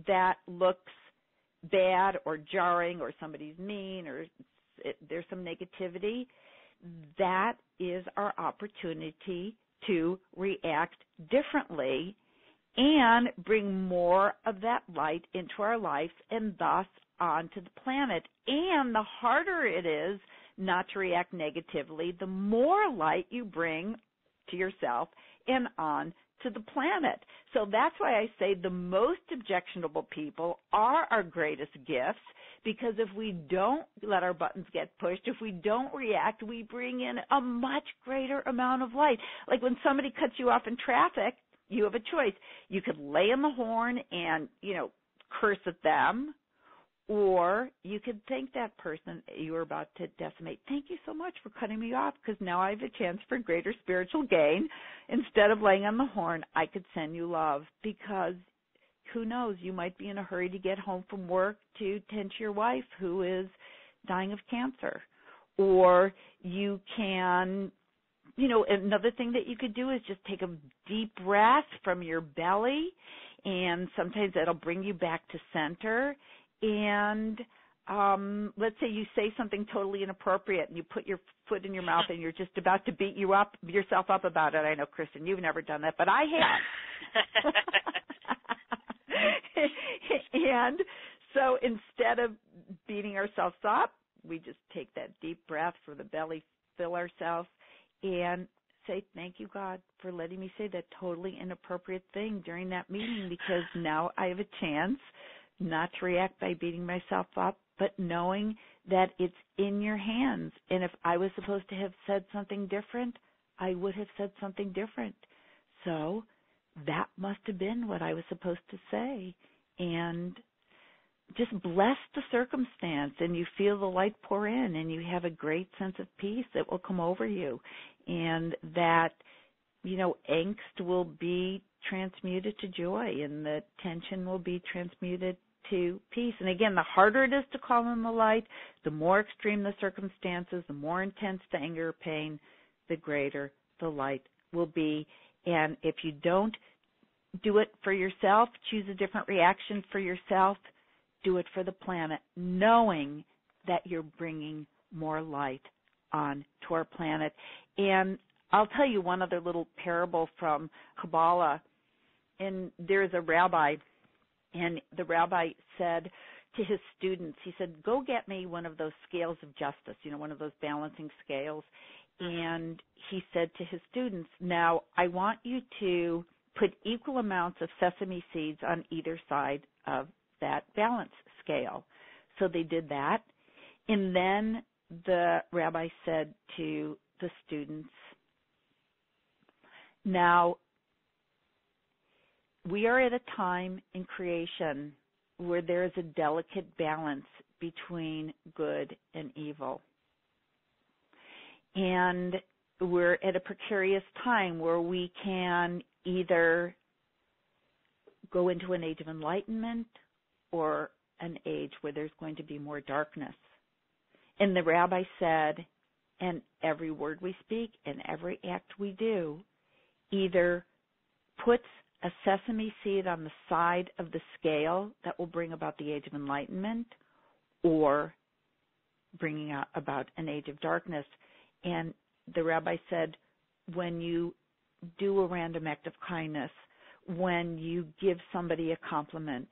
that looks bad or jarring, or somebody's mean, or there's some negativity, that is our opportunity to react differently and bring more of that light into our lives and thus onto the planet. And the harder it is not to react negatively, the more light you bring to yourself and on to the planet. So that's why I say the most objectionable people are our greatest gifts, because if we don't let our buttons get pushed, if we don't react, we bring in a much greater amount of light. Like when somebody cuts you off in traffic, you have a choice. You could lay on the horn and, curse at them, or you could thank that person you were about to decimate. Thank you so much for cutting me off, because now I have a chance for greater spiritual gain. Instead of laying on the horn, I could send you love, because who knows, you might be in a hurry to get home from work to tend to your wife who is dying of cancer. Or you can, another thing that you could do is just take a deep breath from your belly, and sometimes that'll bring you back to center. And let's say you say something totally inappropriate and you put your foot in your mouth and you're just about to beat yourself up about it. I know, Kristen, you've never done that, but I have. And so instead of beating ourselves up, we just take that deep breath from the belly, fill ourselves, and say, thank you, God, for letting me say that totally inappropriate thing during that meeting, because now I have a chance not to react by beating myself up, but knowing that it's in your hands. And if I was supposed to have said something different, I would have said something different. So that must have been what I was supposed to say. And just bless the circumstance, and you feel the light pour in, and you have a great sense of peace that will come over you. And that, angst will be transmuted to joy, and the tension will be transmuted to peace. And again, the harder it is to call in the light, the more extreme the circumstances, the more intense the anger or pain, the greater the light will be. And if you don't do it for yourself, choose a different reaction for yourself, do it for the planet, knowing that you're bringing more light on to our planet. And I'll tell you one other little parable from Kabbalah. And there's a rabbi, and the rabbi said to his students, he said, go get me one of those scales of justice, one of those balancing scales. And he said to his students, now I want you to put equal amounts of sesame seeds on either side of that balance scale. So they did that. And then the rabbi said to the students, now we are at a time in creation where there is a delicate balance between good and evil. And we're at a precarious time where we can either go into an age of enlightenment or an age where there's going to be more darkness. And the rabbi said, and every word we speak and every act we do either puts a sesame seed on the side of the scale that will bring about the age of enlightenment or bringing about an age of darkness. And the rabbi said, when you do a random act of kindness, when you give somebody a compliment,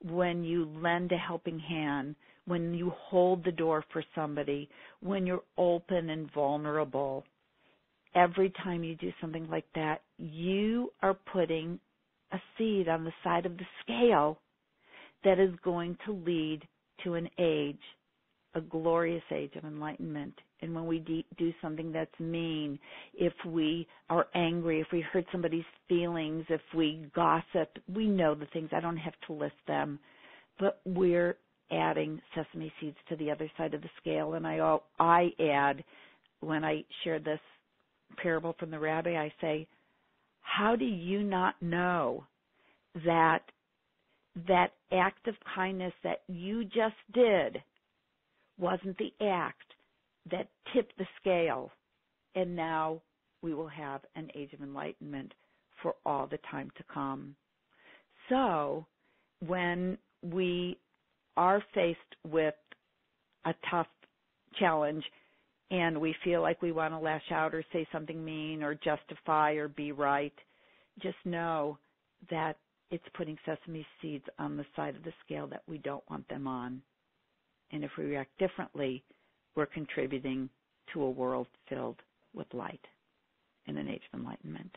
when you lend a helping hand, when you hold the door for somebody, when you're open and vulnerable, every time you do something like that, you are putting a seed on the side of the scale that is going to lead to an age, a glorious age of enlightenment. And when we do something that's mean, if we are angry, if we hurt somebody's feelings, if we gossip, we know the things. I don't have to list them. But we're adding sesame seeds to the other side of the scale. And I add, when I share this parable from the rabbi, I say, how do you not know that that act of kindness that you just did wasn't the act that tipped the scale, and now we will have an age of enlightenment for all the time to come. So when we are faced with a tough challenge and we feel like we want to lash out or say something mean or justify or be right, just know that it's putting sesame seeds on the side of the scale that we don't want them on. And if we react differently, we're contributing to a world filled with light in an age of enlightenment.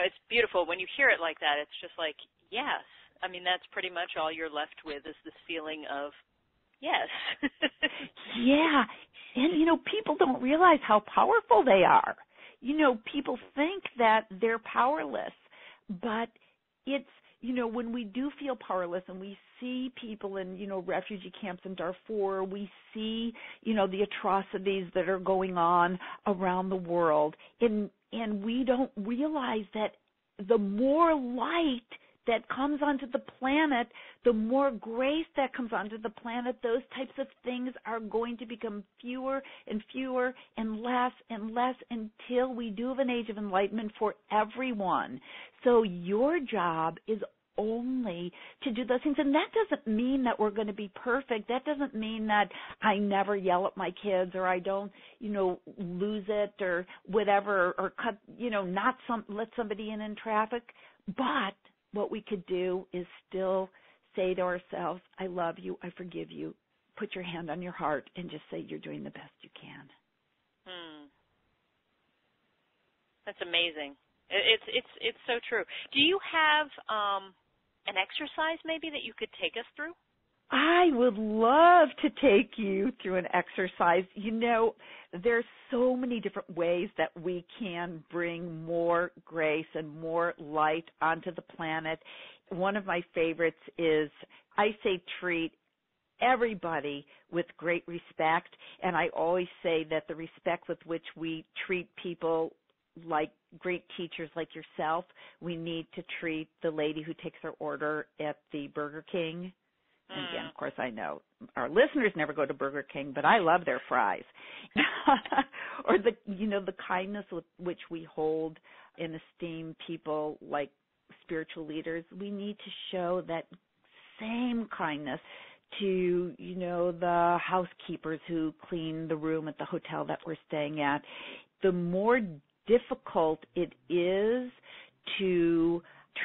It's beautiful. When you hear it like that, it's just like, yes. I mean, that's pretty much all you're left with is this feeling of, yes. Yeah. And, people don't realize how powerful they are. People think that they're powerless, but it's, when we do feel powerless and we see people in, refugee camps in Darfur, we see, the atrocities that are going on around the world, and we don't realize that the more light that comes onto the planet, the more grace that comes onto the planet, those types of things are going to become fewer and fewer and less until we do have an age of enlightenment for everyone. So your job is only to do those things. And that doesn't mean that we're going to be perfect. That doesn't mean that I never yell at my kids or I don't, lose it or whatever or cut, not let somebody in traffic. But what we could do is still say to ourselves, I love you, I forgive you. Put your hand on your heart and just say you're doing the best you can. That's amazing. It's so true. Do you have an exercise maybe that you could take us through? I would love to take you through an exercise. You know, there's so many different ways that we can bring more grace and more light onto the planet. One of my favorites is I say treat everybody with great respect, and I always say that the respect with which we treat people like great teachers like yourself, we need to treat the lady who takes her order at the Burger King. And again, of course, I know our listeners never go to Burger King, but I love their fries. Or the kindness with which we hold and esteem people like spiritual leaders. We need to show that same kindness to, the housekeepers who clean the room at the hotel that we're staying at. The more difficult it is to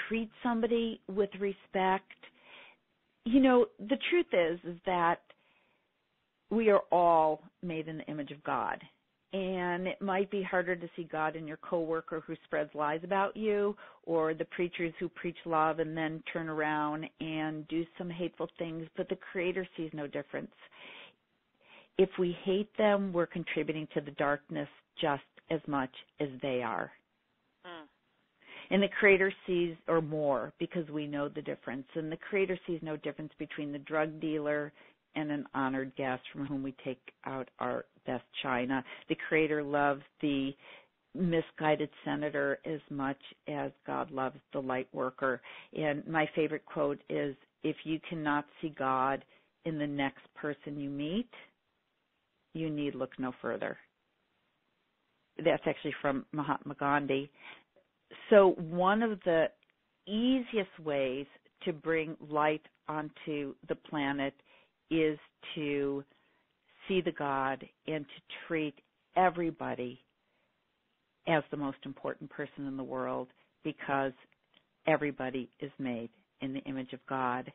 treat somebody with respect, the truth is that we are all made in the image of God. And it might be harder to see God in your coworker who spreads lies about you, or the preachers who preach love and then turn around and do some hateful things, but the Creator sees no difference. If we hate them, we're contributing to the darkness just as much as they are. And the Creator sees, or more, because we know the difference. And the Creator sees no difference between the drug dealer and an honored guest from whom we take out our best china. The Creator loves the misguided senator as much as God loves the light worker. And my favorite quote is, if you cannot see God in the next person you meet, you need look no further. That's actually from Mahatma Gandhi. So one of the easiest ways to bring light onto the planet is to see the God and to treat everybody as the most important person in the world, because everybody is made in the image of God.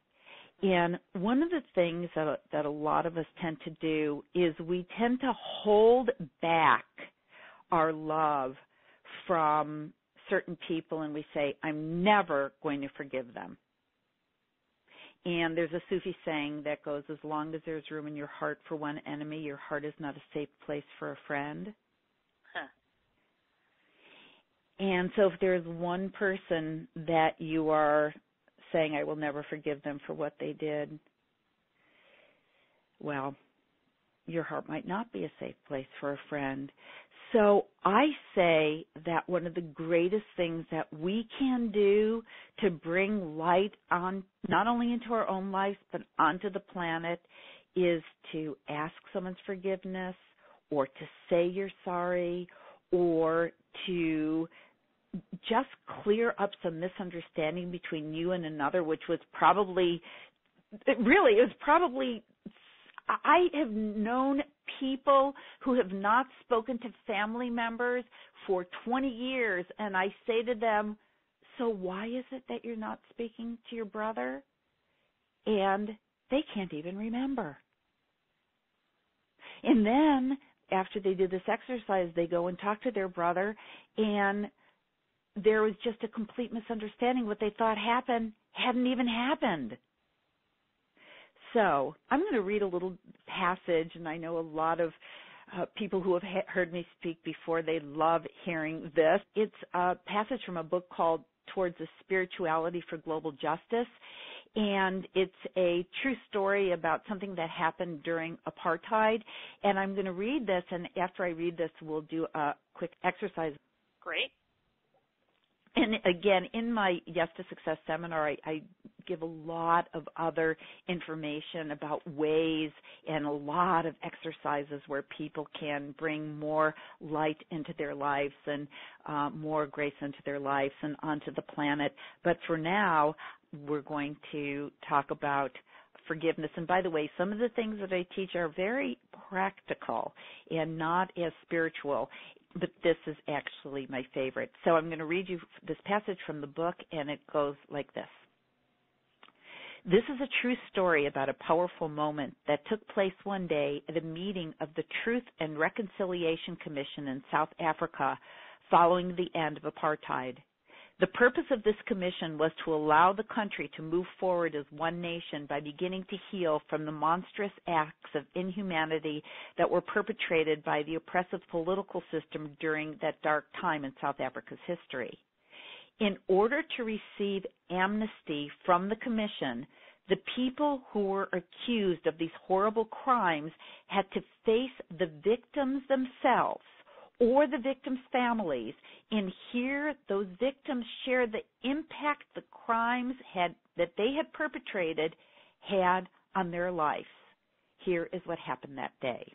And one of the things that a lot of us tend to do is we tend to hold back our love from certain people, and we say, I'm never going to forgive them. And there's a Sufi saying that goes, as long as there's room in your heart for one enemy, your heart is not a safe place for a friend. And so if there's one person that you are saying, I will never forgive them for what they did, well, your heart might not be a safe place for a friend. So I say that one of the greatest things that we can do to bring light on, not only into our own lives, but onto the planet, is to ask someone's forgiveness, or to say you're sorry, or to just clear up some misunderstanding between you and another, which was probably, I have known people who have not spoken to family members for 20 years, and I say to them, so why is it that you're not speaking to your brother? And they can't even remember. And then after they do this exercise, they go and talk to their brother, and there was just a complete misunderstanding. What they thought happened hadn't even happened. So I'm going to read a little passage, and I know a lot of people who have heard me speak before, they love hearing this. It's a passage from a book called Towards a Spirituality for Global Justice, and it's a true story about something that happened during apartheid. And I'm going to read this, and after I read this, we'll do a quick exercise. Great. And again, in my Yes to Success seminar, I give a lot of other information about ways and a lot of exercises where people can bring more light into their lives and more grace into their lives and onto the planet. But for now, we're going to talk about forgiveness. And by the way, some of the things that I teach are very practical and not as spiritual, but this is actually my favorite. So I'm going to read you this passage from the book, and it goes like this. This is a true story about a powerful moment that took place one day at a meeting of the Truth and Reconciliation Commission in South Africa following the end of apartheid. The purpose of this commission was to allow the country to move forward as one nation by beginning to heal from the monstrous acts of inhumanity that were perpetrated by the oppressive political system during that dark time in South Africa's history. In order to receive amnesty from the commission, the people who were accused of these horrible crimes had to face the victims themselves or the victims' families, and here those victims share the impact the crimes that they had perpetrated had on their lives. Here is what happened that day.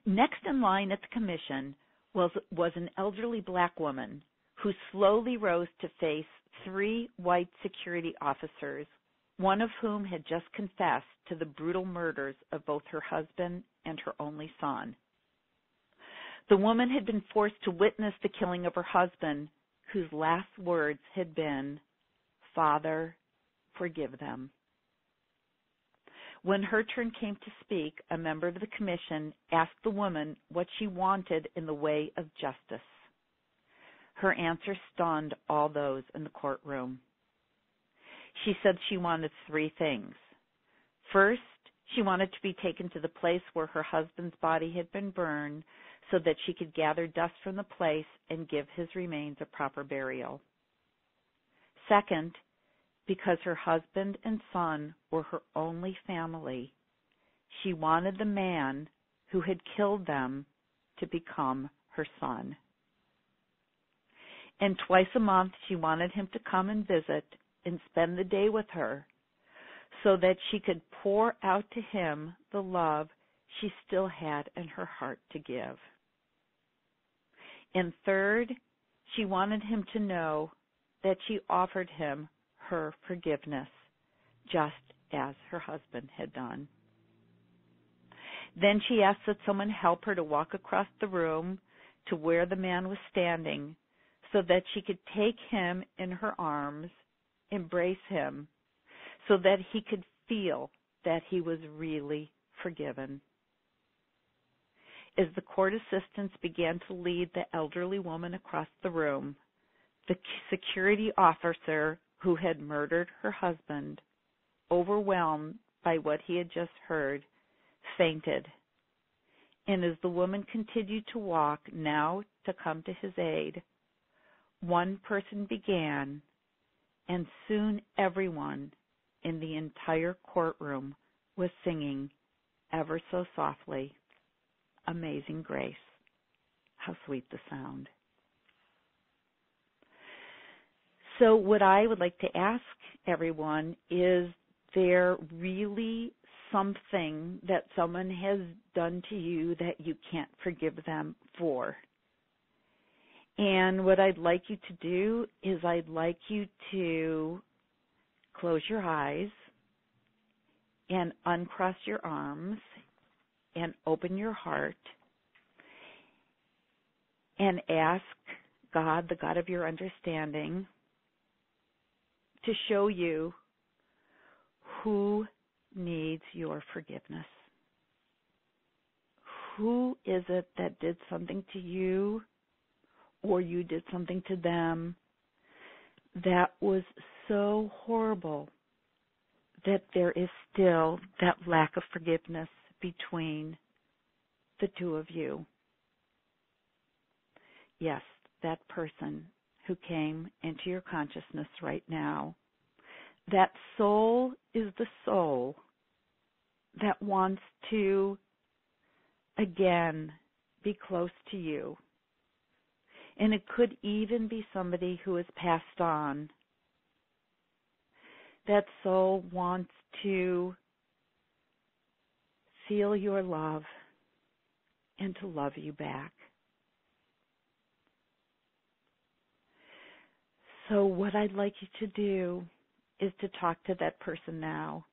Next in line at the commission was an elderly black woman who slowly rose to face 3 white security officers, one of whom had just confessed to the brutal murders of both her husband and her only son. The woman had been forced to witness the killing of her husband, whose last words had been, "Father, forgive them." When her turn came to speak, a member of the commission asked the woman what she wanted in the way of justice. Her answer stunned all those in the courtroom. She said she wanted 3 things. First, she wanted to be taken to the place where her husband's body had been burned so that she could gather dust from the place and give his remains a proper burial. Second, because her husband and son were her only family, she wanted the man who had killed them to become her son. And twice a month she wanted him to come and visit and spend the day with her so that she could pour out to him the love she still had in her heart to give. And third, she wanted him to know that she offered him her forgiveness, just as her husband had done. Then she asked that someone help her to walk across the room to where the man was standing so that she could take him in her arms, embrace him, so that he could feel that he was really forgiven. As the court assistants began to lead the elderly woman across the room, the security officer who had murdered her husband, overwhelmed by what he had just heard, fainted. And as the woman continued to walk, now to come to his aid, one person began, and soon everyone in the entire courtroom was singing ever so softly, "Amazing Grace." How sweet the sound. So what I would like to ask everyone is there really something that someone has done to you that you can't forgive them for? And what I'd like you to do is I'd like you to close your eyes and uncross your arms and open your heart and ask God, the God of your understanding, to show you who needs your forgiveness. Who is it that did something to you or you did something to them that was so horrible that there is still that lack of forgiveness between the two of you? Yes, that person who came into your consciousness right now. That soul is the soul that wants to, again, be close to you. And it could even be somebody who has passed on. That soul wants to feel your love and to love you back. So what I'd like you to do is to talk to that person now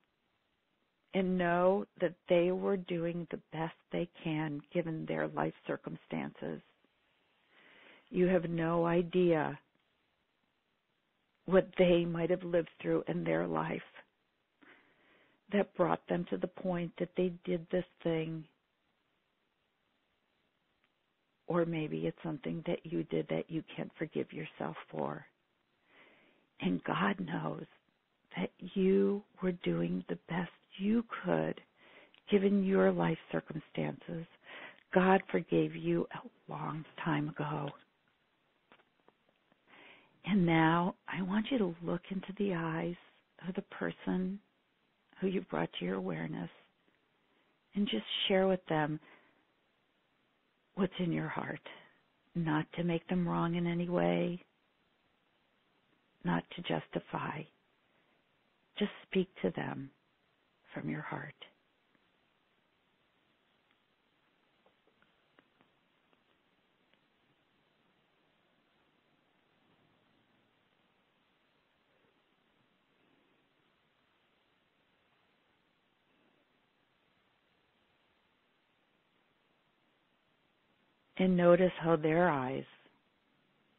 and know that they were doing the best they can given their life circumstances. You have no idea what they might have lived through in their life that brought them to the point that they did this thing. or maybe it's something that you did that you can't forgive yourself for. And God knows that you were doing the best you could given your life circumstances. God forgave you a long time ago. And now I want you to look into the eyes of the person who you brought to your awareness and just share with them what's in your heart, not to make them wrong in any way, not to justify. Just speak to them from your heart. And notice how their eyes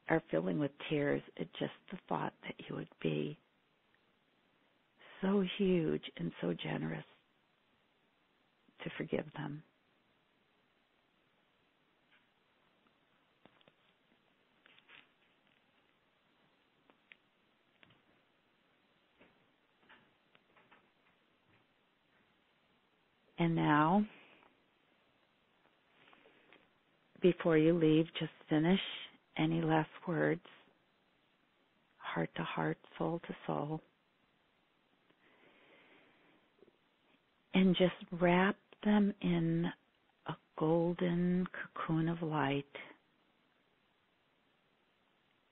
are filling with tears at just the thought that you would be so huge and so generous to forgive them. And now, before you leave, just finish any last words, heart to heart, soul to soul, and just wrap them in a golden cocoon of light,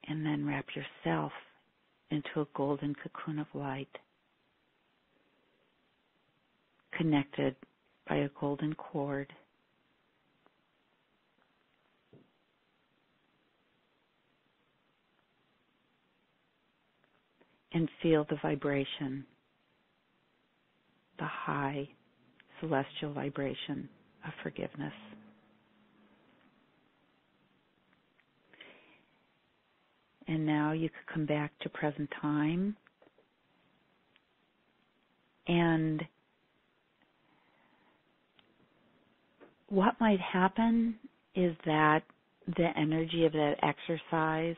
and then wrap yourself into a golden cocoon of light, connected by a golden cord. And feel the vibration, the high celestial vibration of forgiveness. And now you could come back to present time, and what might happen is that the energy of that exercise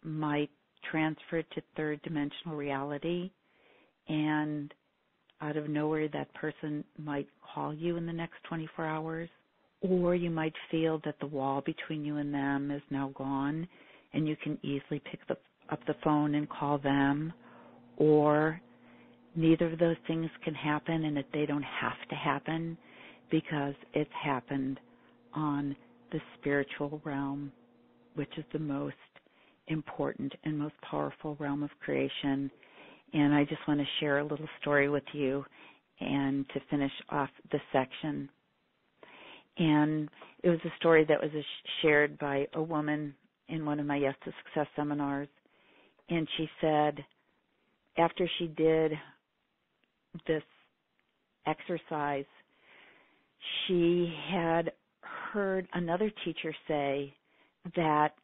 might transfer to third dimensional reality, and out of nowhere that person might call you in the next 24 hours, or you might feel that the wall between you and them is now gone and you can easily pick up the phone and call them, or neither of those things can happen and that they don't have to happen because it's happened on the spiritual realm, which is the most important and most powerful realm of creation. And I just want to share a little story with you and to finish off this section. And it was a story that was shared by a woman in one of my Yes to Success seminars. And she said after she did this exercise, she had heard another teacher say that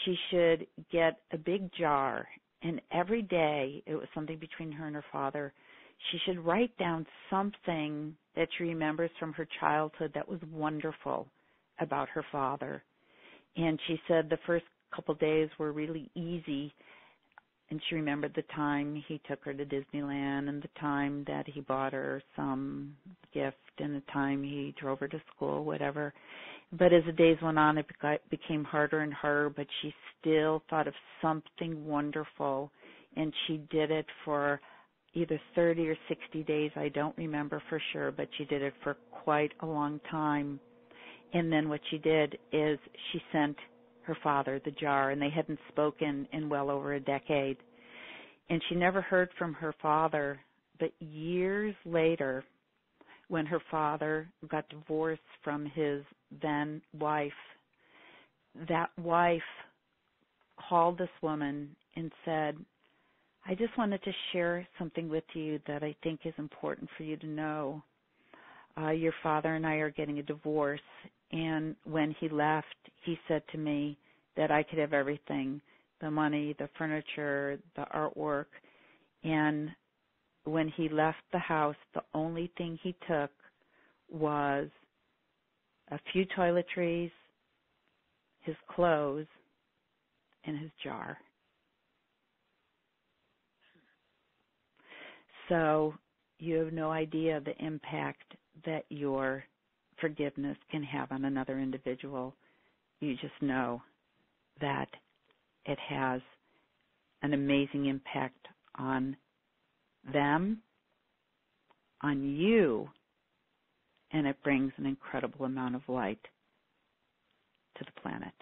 she should get a big jar, and every day, it was something between her and her father, she should write down something that she remembers from her childhood that was wonderful about her father. And she said the first couple days were really easy, and she remembered the time he took her to Disneyland and the time that he bought her some gift and the time he drove her to school, whatever. But as the days went on, it became harder and harder, but she still thought of something wonderful, and she did it for either 30 or 60 days. I don't remember for sure, but she did it for quite a long time. And then what she did is she sent her father the jar, and they hadn't spoken in well over a decade. And she never heard from her father, but years later, when her father got divorced from his then wife, that wife called this woman and said, I just wanted to share something with you that I think is important for you to know. Your father and I are getting a divorce, and when he left, he said to me that I could have everything, the money, the furniture, the artwork, and when he left the house, the only thing he took was a few toiletries, his clothes, and his jar. So you have no idea the impact that your forgiveness can have on another individual. You just know that it has an amazing impact on them, on you, and it brings an incredible amount of light to the planet.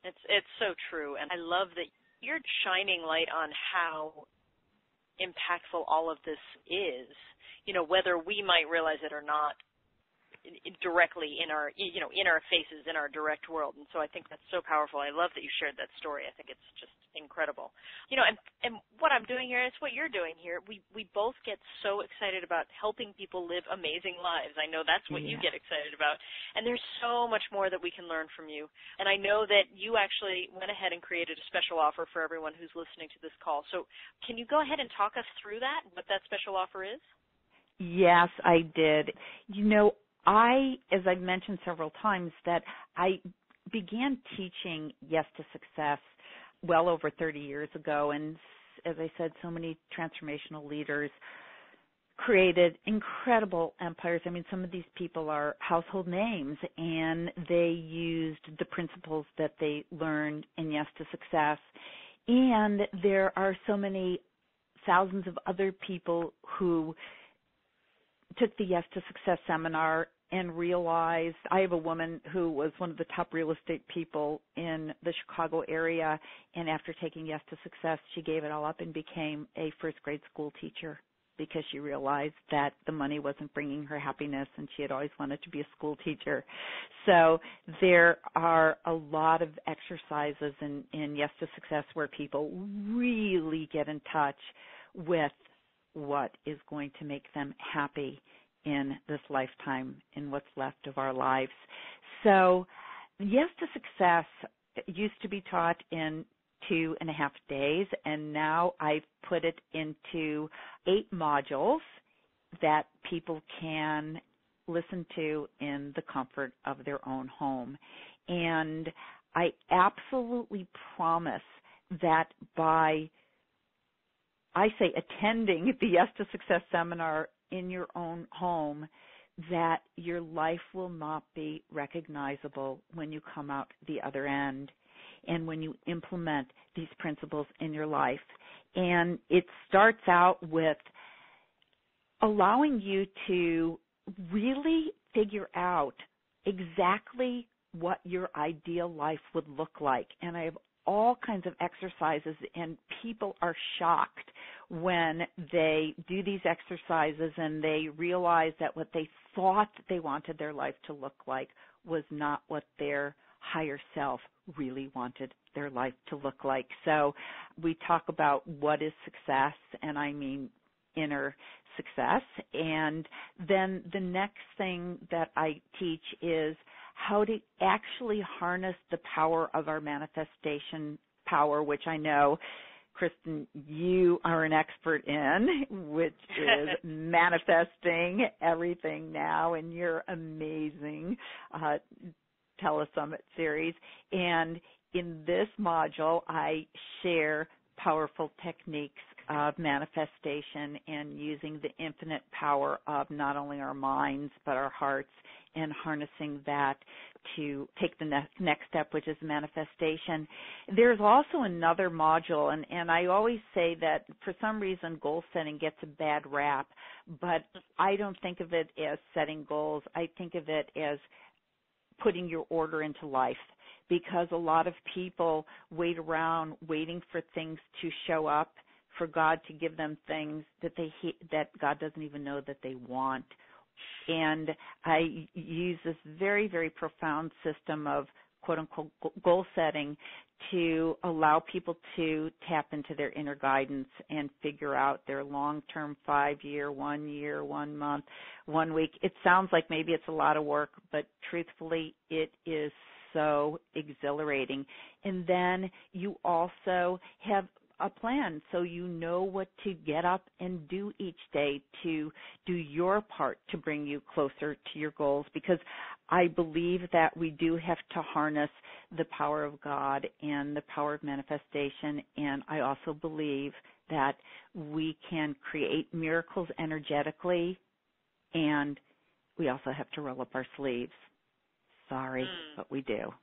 It's so true, and I love that you're shining light on how impactful all of this is, whether we might realize it or not directly in our, in our faces, in our direct world. And so I think that's so powerful. I love that you shared that story. I think it's just incredible. And what I'm doing here is what you're doing here. We both get so excited about helping people live amazing lives. I know that's what you get excited about. And there's so much more that we can learn from you. And I know that you actually went ahead and created a special offer for everyone who's listening to this call. So can you go ahead and talk us through that, what that special offer is? Yes, I did. As I've mentioned several times, that I began teaching Yes to Success well over 30 years ago. And as I said, so many transformational leaders created incredible empires. I mean, some of these people are household names, and they used the principles that they learned in Yes to Success. And there are so many thousands of other people who took the Yes to Success seminar and realized, I have a woman who was one of the top real estate people in the Chicago area, and after taking Yes to Success, she gave it all up and became a first grade school teacher because she realized that the money wasn't bringing her happiness, and she had always wanted to be a school teacher. So there are a lot of exercises in Yes to Success where people really get in touch with what is going to make them happy in this lifetime, in what's left of our lives. So Yes to Success used to be taught in 2.5 days, and now I've put it into 8 modules that people can listen to in the comfort of their own home. And I absolutely promise that by, I say, attending the Yes to Success seminar in your own home, that your life will not be recognizable when you come out the other end and when you implement these principles in your life. And it starts out with allowing you to really figure out exactly what your ideal life would look like. And I have all kinds of exercises, and people are shocked when they do these exercises and they realize that what they thought they wanted their life to look like was not what their higher self really wanted their life to look like. So we talk about what is success, and I mean inner success. And then the next thing that I teach is how to actually harness the power of our manifestation power, which I know, Kristen, you are an expert in, which is manifesting everything now in your amazing Telesummit series. And in this module, I share powerful techniques of manifestation and using the infinite power of not only our minds but our hearts, and harnessing that to take the next step, which is manifestation. There's also another module, and I always say that for some reason goal setting gets a bad rap, but I don't think of it as setting goals. I think of it as putting your order into life, because a lot of people wait around waiting for things to show up, for God to give them things that God doesn't even know that they want. And I use this very, very profound system of quote-unquote goal setting to allow people to tap into their inner guidance and figure out their long-term 5-year, 1 year, 1 month, 1 week. It sounds like maybe it's a lot of work, but truthfully, it is so exhilarating. And then you also have a plan so you know what to get up and do each day to do your part to bring you closer to your goals, because I believe that we do have to harness the power of God and the power of manifestation, and I also believe that we can create miracles energetically, and we also have to roll up our sleeves. Sorry, but we do.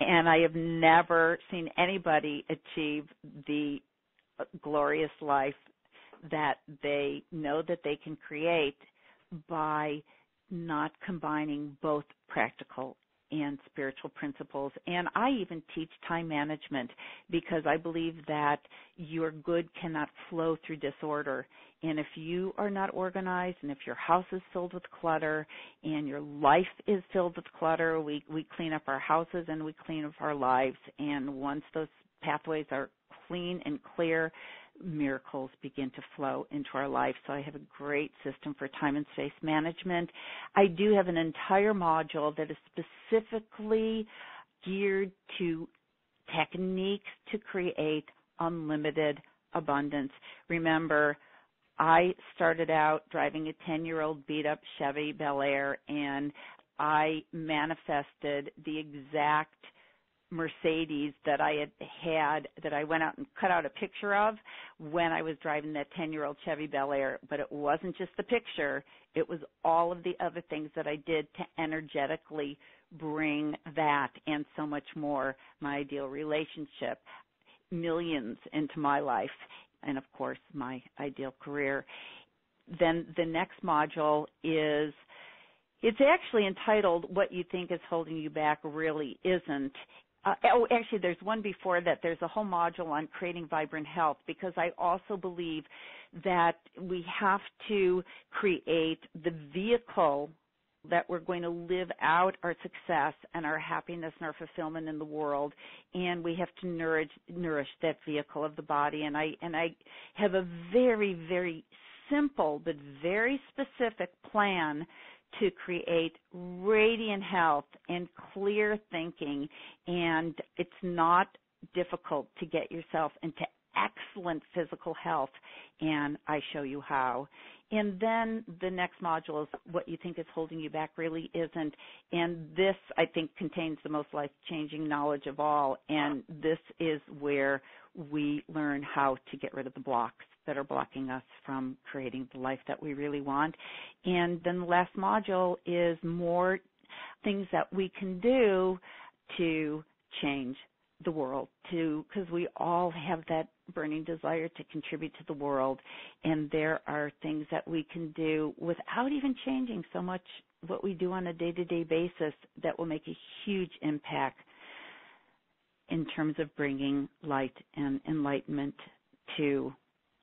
And I have never seen anybody achieve the glorious life that they know that they can create by not combining both practical and spiritual principles. And I even teach time management because I believe that your good cannot flow through disorder. And if you are not organized, and if your house is filled with clutter and your life is filled with clutter, we clean up our houses and we clean up our lives. And once those pathways are clean and clear, miracles begin to flow into our life. So I have a great system for time and space management. I do have an entire module that is specifically geared to techniques to create unlimited abundance. Remember, I started out driving a 10-year-old beat-up Chevy Bel Air, and I manifested the exact Mercedes that I had that I went out and cut out a picture of when I was driving that 10-year-old Chevy Bel Air. But it wasn't just the picture. It was all of the other things that I did to energetically bring that and so much more, my ideal relationship, millions into my life, and, of course, my ideal career. Then the next module is, it's actually entitled What You Think Is Holding You Back Really Isn't. Actually, there's one before that. There's a whole module on creating vibrant health, because I also believe that we have to create the vehicle that we're going to live out our success and our happiness and our fulfillment in the world, and we have to nourish that vehicle of the body. And I have a very, very simple but very specific plan to create radiant health and clear thinking, and it's not difficult to get yourself into excellent physical health, and I show you how. And then the next module is What You Think Is Holding You Back Really Isn't, and this, I think, contains the most life-changing knowledge of all, and this is where we learn how to get rid of the blocks that are blocking us from creating the life that we really want. And then the last module is more things that we can do to change the world, because we all have that burning desire to contribute to the world, and there are things that we can do without even changing so much what we do on a day-to-day basis that will make a huge impact in terms of bringing light and enlightenment to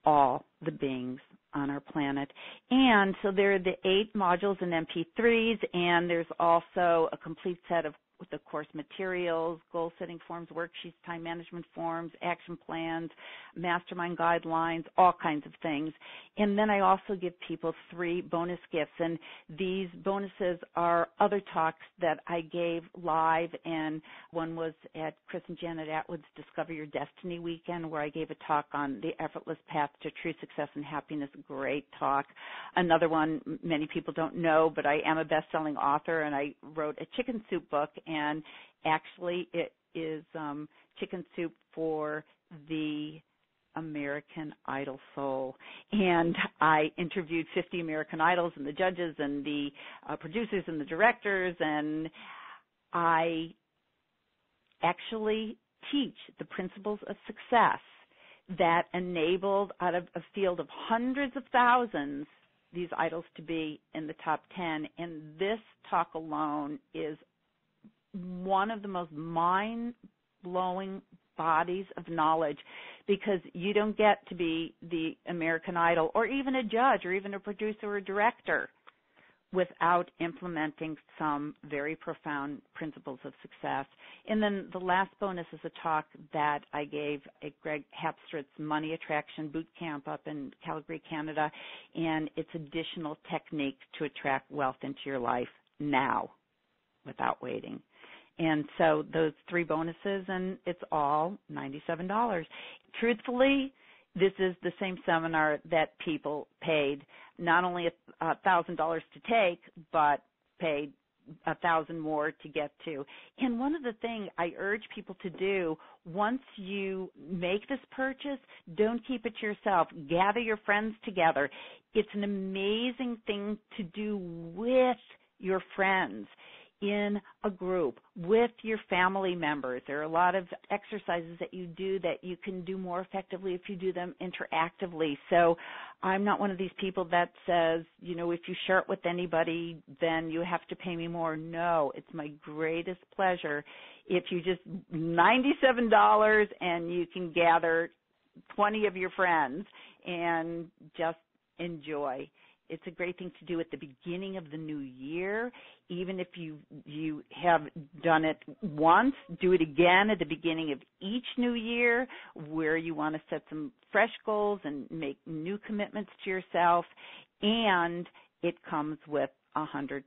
all the beings on our planet. And so there are the 8 modules in MP3s, and there's also a complete set of the course materials, goal-setting forms, worksheets, time management forms, action plans, mastermind guidelines, all kinds of things. And then I also give people 3 bonus gifts, and these bonuses are other talks that I gave live, and one was at Chris and Janet Atwood's Discover Your Destiny weekend, where I gave a talk on the effortless path to true success and happiness. Great talk. Another one many people don't know, but I am a best-selling author, and I wrote a chicken soup book, and actually it is chicken soup for the American Idol soul. And I interviewed 50 American Idols and the judges and the producers and the directors, and I actually teach the principles of success that enabled, out of a field of hundreds of thousands, these idols to be in the top 10. And this talk alone is one of the most mind-blowing bodies of knowledge, because you don't get to be the American Idol or even a judge or even a producer or a director without implementing some very profound principles of success. And then the last bonus is a talk that I gave at Greg Hapstrett's Money Attraction Boot Camp up in Calgary, Canada, and it's additional techniques to attract wealth into your life now without waiting. And so those 3 bonuses, and it's all $97. Truthfully, this is the same seminar that people paid not only $1,000 to take, but paid $1,000 more to get to. And one of the things I urge people to do, once you make this purchase, don't keep it to yourself. Gather your friends together. It's an amazing thing to do with your friends, in a group, with your family members. There are a lot of exercises that you do that you can do more effectively if you do them interactively. So I'm not one of these people that says, if you share it with anybody, then you have to pay me more. No, it's my greatest pleasure if you just $97 and you can gather 20 of your friends and just enjoy. It's a great thing to do at the beginning of the new year. Even if you have done it once, do it again at the beginning of each new year, where you want to set some fresh goals and make new commitments to yourself. And it comes with 100%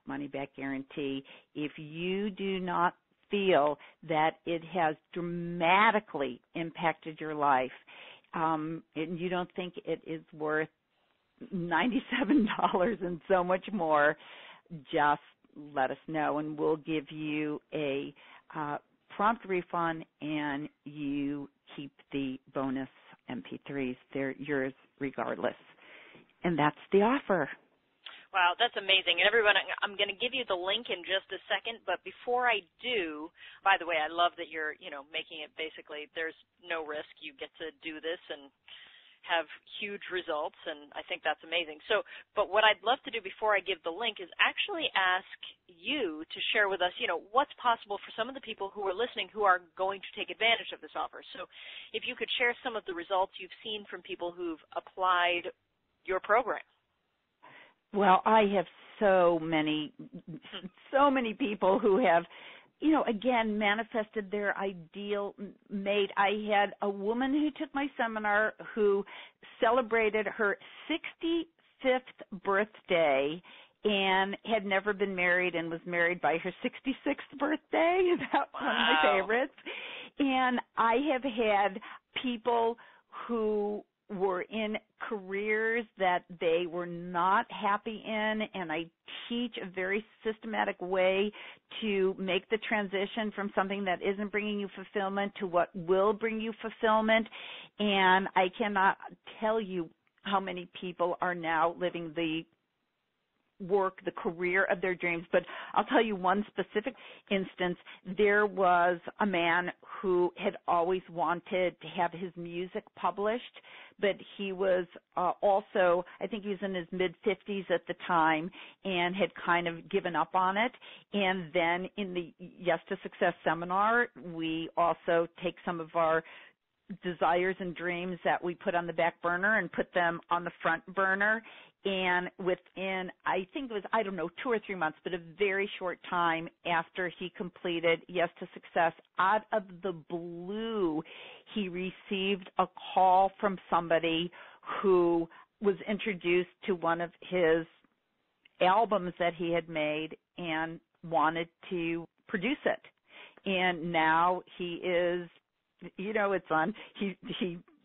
money-back guarantee. If you do not feel that it has dramatically impacted your life, and you don't think it is worth $97 and so much more, just let us know, and we'll give you a prompt refund, and you keep the bonus MP3s. They're yours regardless. And that's the offer. Wow, that's amazing. And everyone, I'm going to give you the link in just a second, but before I do, by the way, I love that you're, making it basically there's no risk. You get to do this and have huge results, and I think that's amazing. So, but what I'd love to do before I give the link is actually ask you to share with us, what's possible for some of the people who are listening who are going to take advantage of this offer. So if you could share some of the results you've seen from people who've applied your program. Well, I have so many people who have, again, manifested their ideal mate. I had a woman who took my seminar who celebrated her 65th birthday and had never been married and was married by her 66th birthday. That's one of my favorites. And I have had people who were in careers that they were not happy in, and I teach a very systematic way to make the transition from something that isn't bringing you fulfillment to what will bring you fulfillment. And I cannot tell you how many people are now living the career of their dreams. But I'll tell you one specific instance. There was a man who had always wanted to have his music published, but he was also, I think he was in his mid-50s at the time, and had kind of given up on it. And then in the Yes to Success seminar, we also take some of our desires and dreams that we put on the back burner and put them on the front burner. And within, I think it was, 2 or 3 months, but a very short time after he completed Yes to Success, out of the blue, he received a call from somebody who was introduced to one of his albums that he had made and wanted to produce it. And now he is,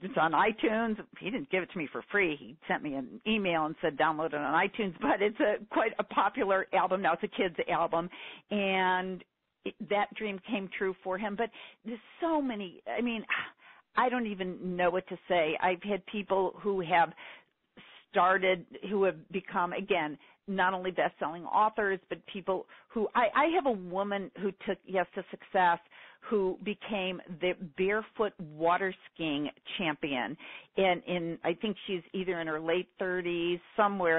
it's on iTunes. He didn't give it to me for free. He sent me an email and said download it on iTunes, but it's quite a popular album. Now it's a kid's album, and that dream came true for him. But there's so many, I don't even know what to say. I've had people who have who have become, again, not only best-selling authors, but people who, I have a woman who took Yes to Success who became the barefoot water skiing champion. And I think she's either in her late 30s,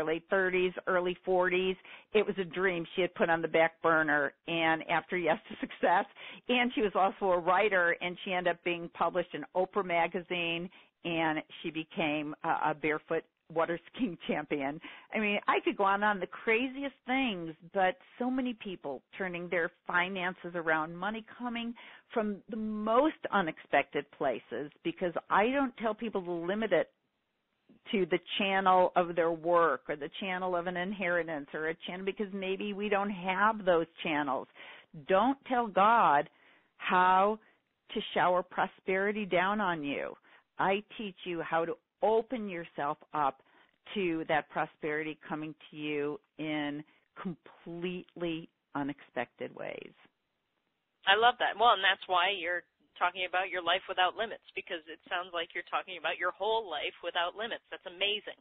late 30s, early 40s. It was a dream she had put on the back burner. And after Yes to Success, and she was also a writer, and she ended up being published in Oprah magazine, and she became a barefoot water skiing champion. I could go on the craziest things, but so many people turning their finances around, money coming from the most unexpected places, because I don't tell people to limit it to the channel of their work or the channel of an inheritance or a channel because maybe we don't have those channels. Don't tell God how to shower prosperity down on you. I teach you how to open yourself up to that prosperity coming to you in completely unexpected ways. I love that. Well, and that's why you're talking about your life without limits, because it sounds like you're talking about your whole life without limits. That's amazing.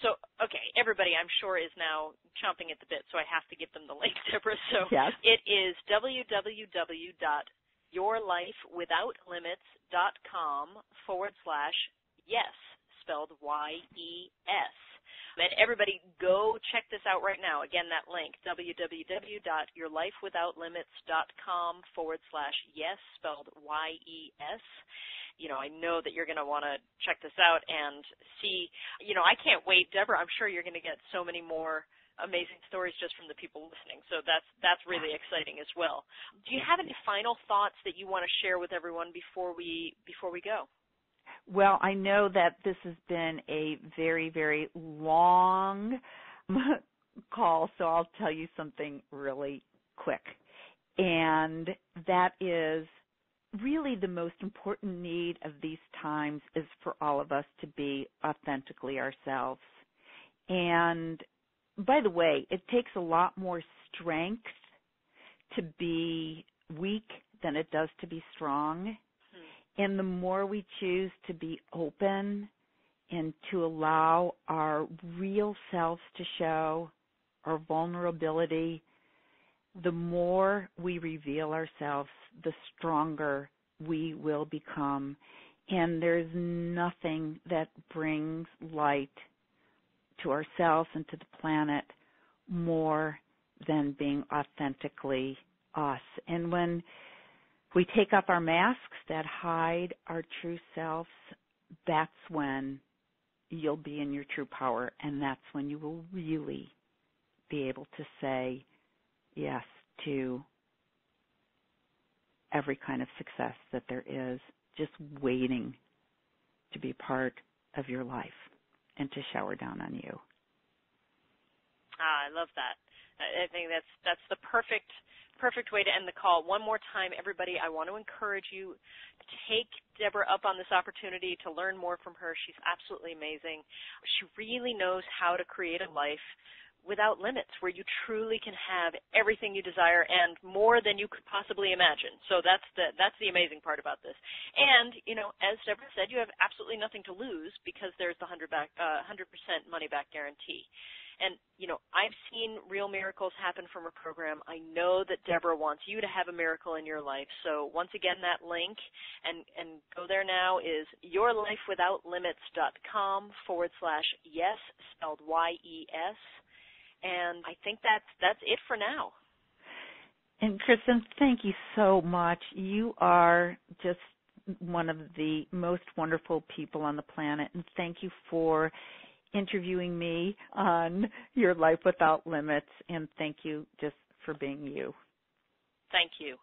So, okay, everybody I'm sure is now chomping at the bit, so I have to give them the link, Debra. So yes. It is www.yourlifewithoutlimits.com/yes, spelled Y-E-S. And everybody go check this out right now. Again, that link, www.yourlifewithoutlimits.com/yes, spelled Y-E-S. I know that you're going to want to check this out and see. I can't wait, Debra. I'm sure you're going to get so many more amazing stories just from the people listening. So that's really exciting as well. Do you have any final thoughts that you want to share with everyone before we go? Well, I know that this has been a very, very long call, so I'll tell you something really quick. And that is really the most important need of these times is for all of us to be authentically ourselves. And by the way, it takes a lot more strength to be weak than it does to be strong. And the more we choose to be open and to allow our real selves to show, our vulnerability, the more we reveal ourselves, the stronger we will become. And there's nothing that brings light to ourselves and to the planet more than being authentically us. And when we take off our masks that hide our true selves, that's when you'll be in your true power, and that's when you will really be able to say yes to every kind of success that there is, just waiting to be part of your life and to shower down on you. I love that. I think that's the perfect way to end the call. One more time, everybody, I want to encourage you, take Debra up on this opportunity to learn more from her. She's absolutely amazing. She really knows how to create a life without limits, where you truly can have everything you desire and more than you could possibly imagine. So that's the amazing part about this. And, as Debra said, you have absolutely nothing to lose because there's the 100% money-back guarantee. And, I've seen real miracles happen from her program. I know that Debra wants you to have a miracle in your life. So once again, that link, and go there now, is yourlifewithoutlimits.com/yes, spelled Y-E-S. And I think that's it for now. And Kristen, thank you so much. You are just one of the most wonderful people on the planet, and thank you for interviewing me on Your Life Without Limits, and thank you just for being you. Thank you.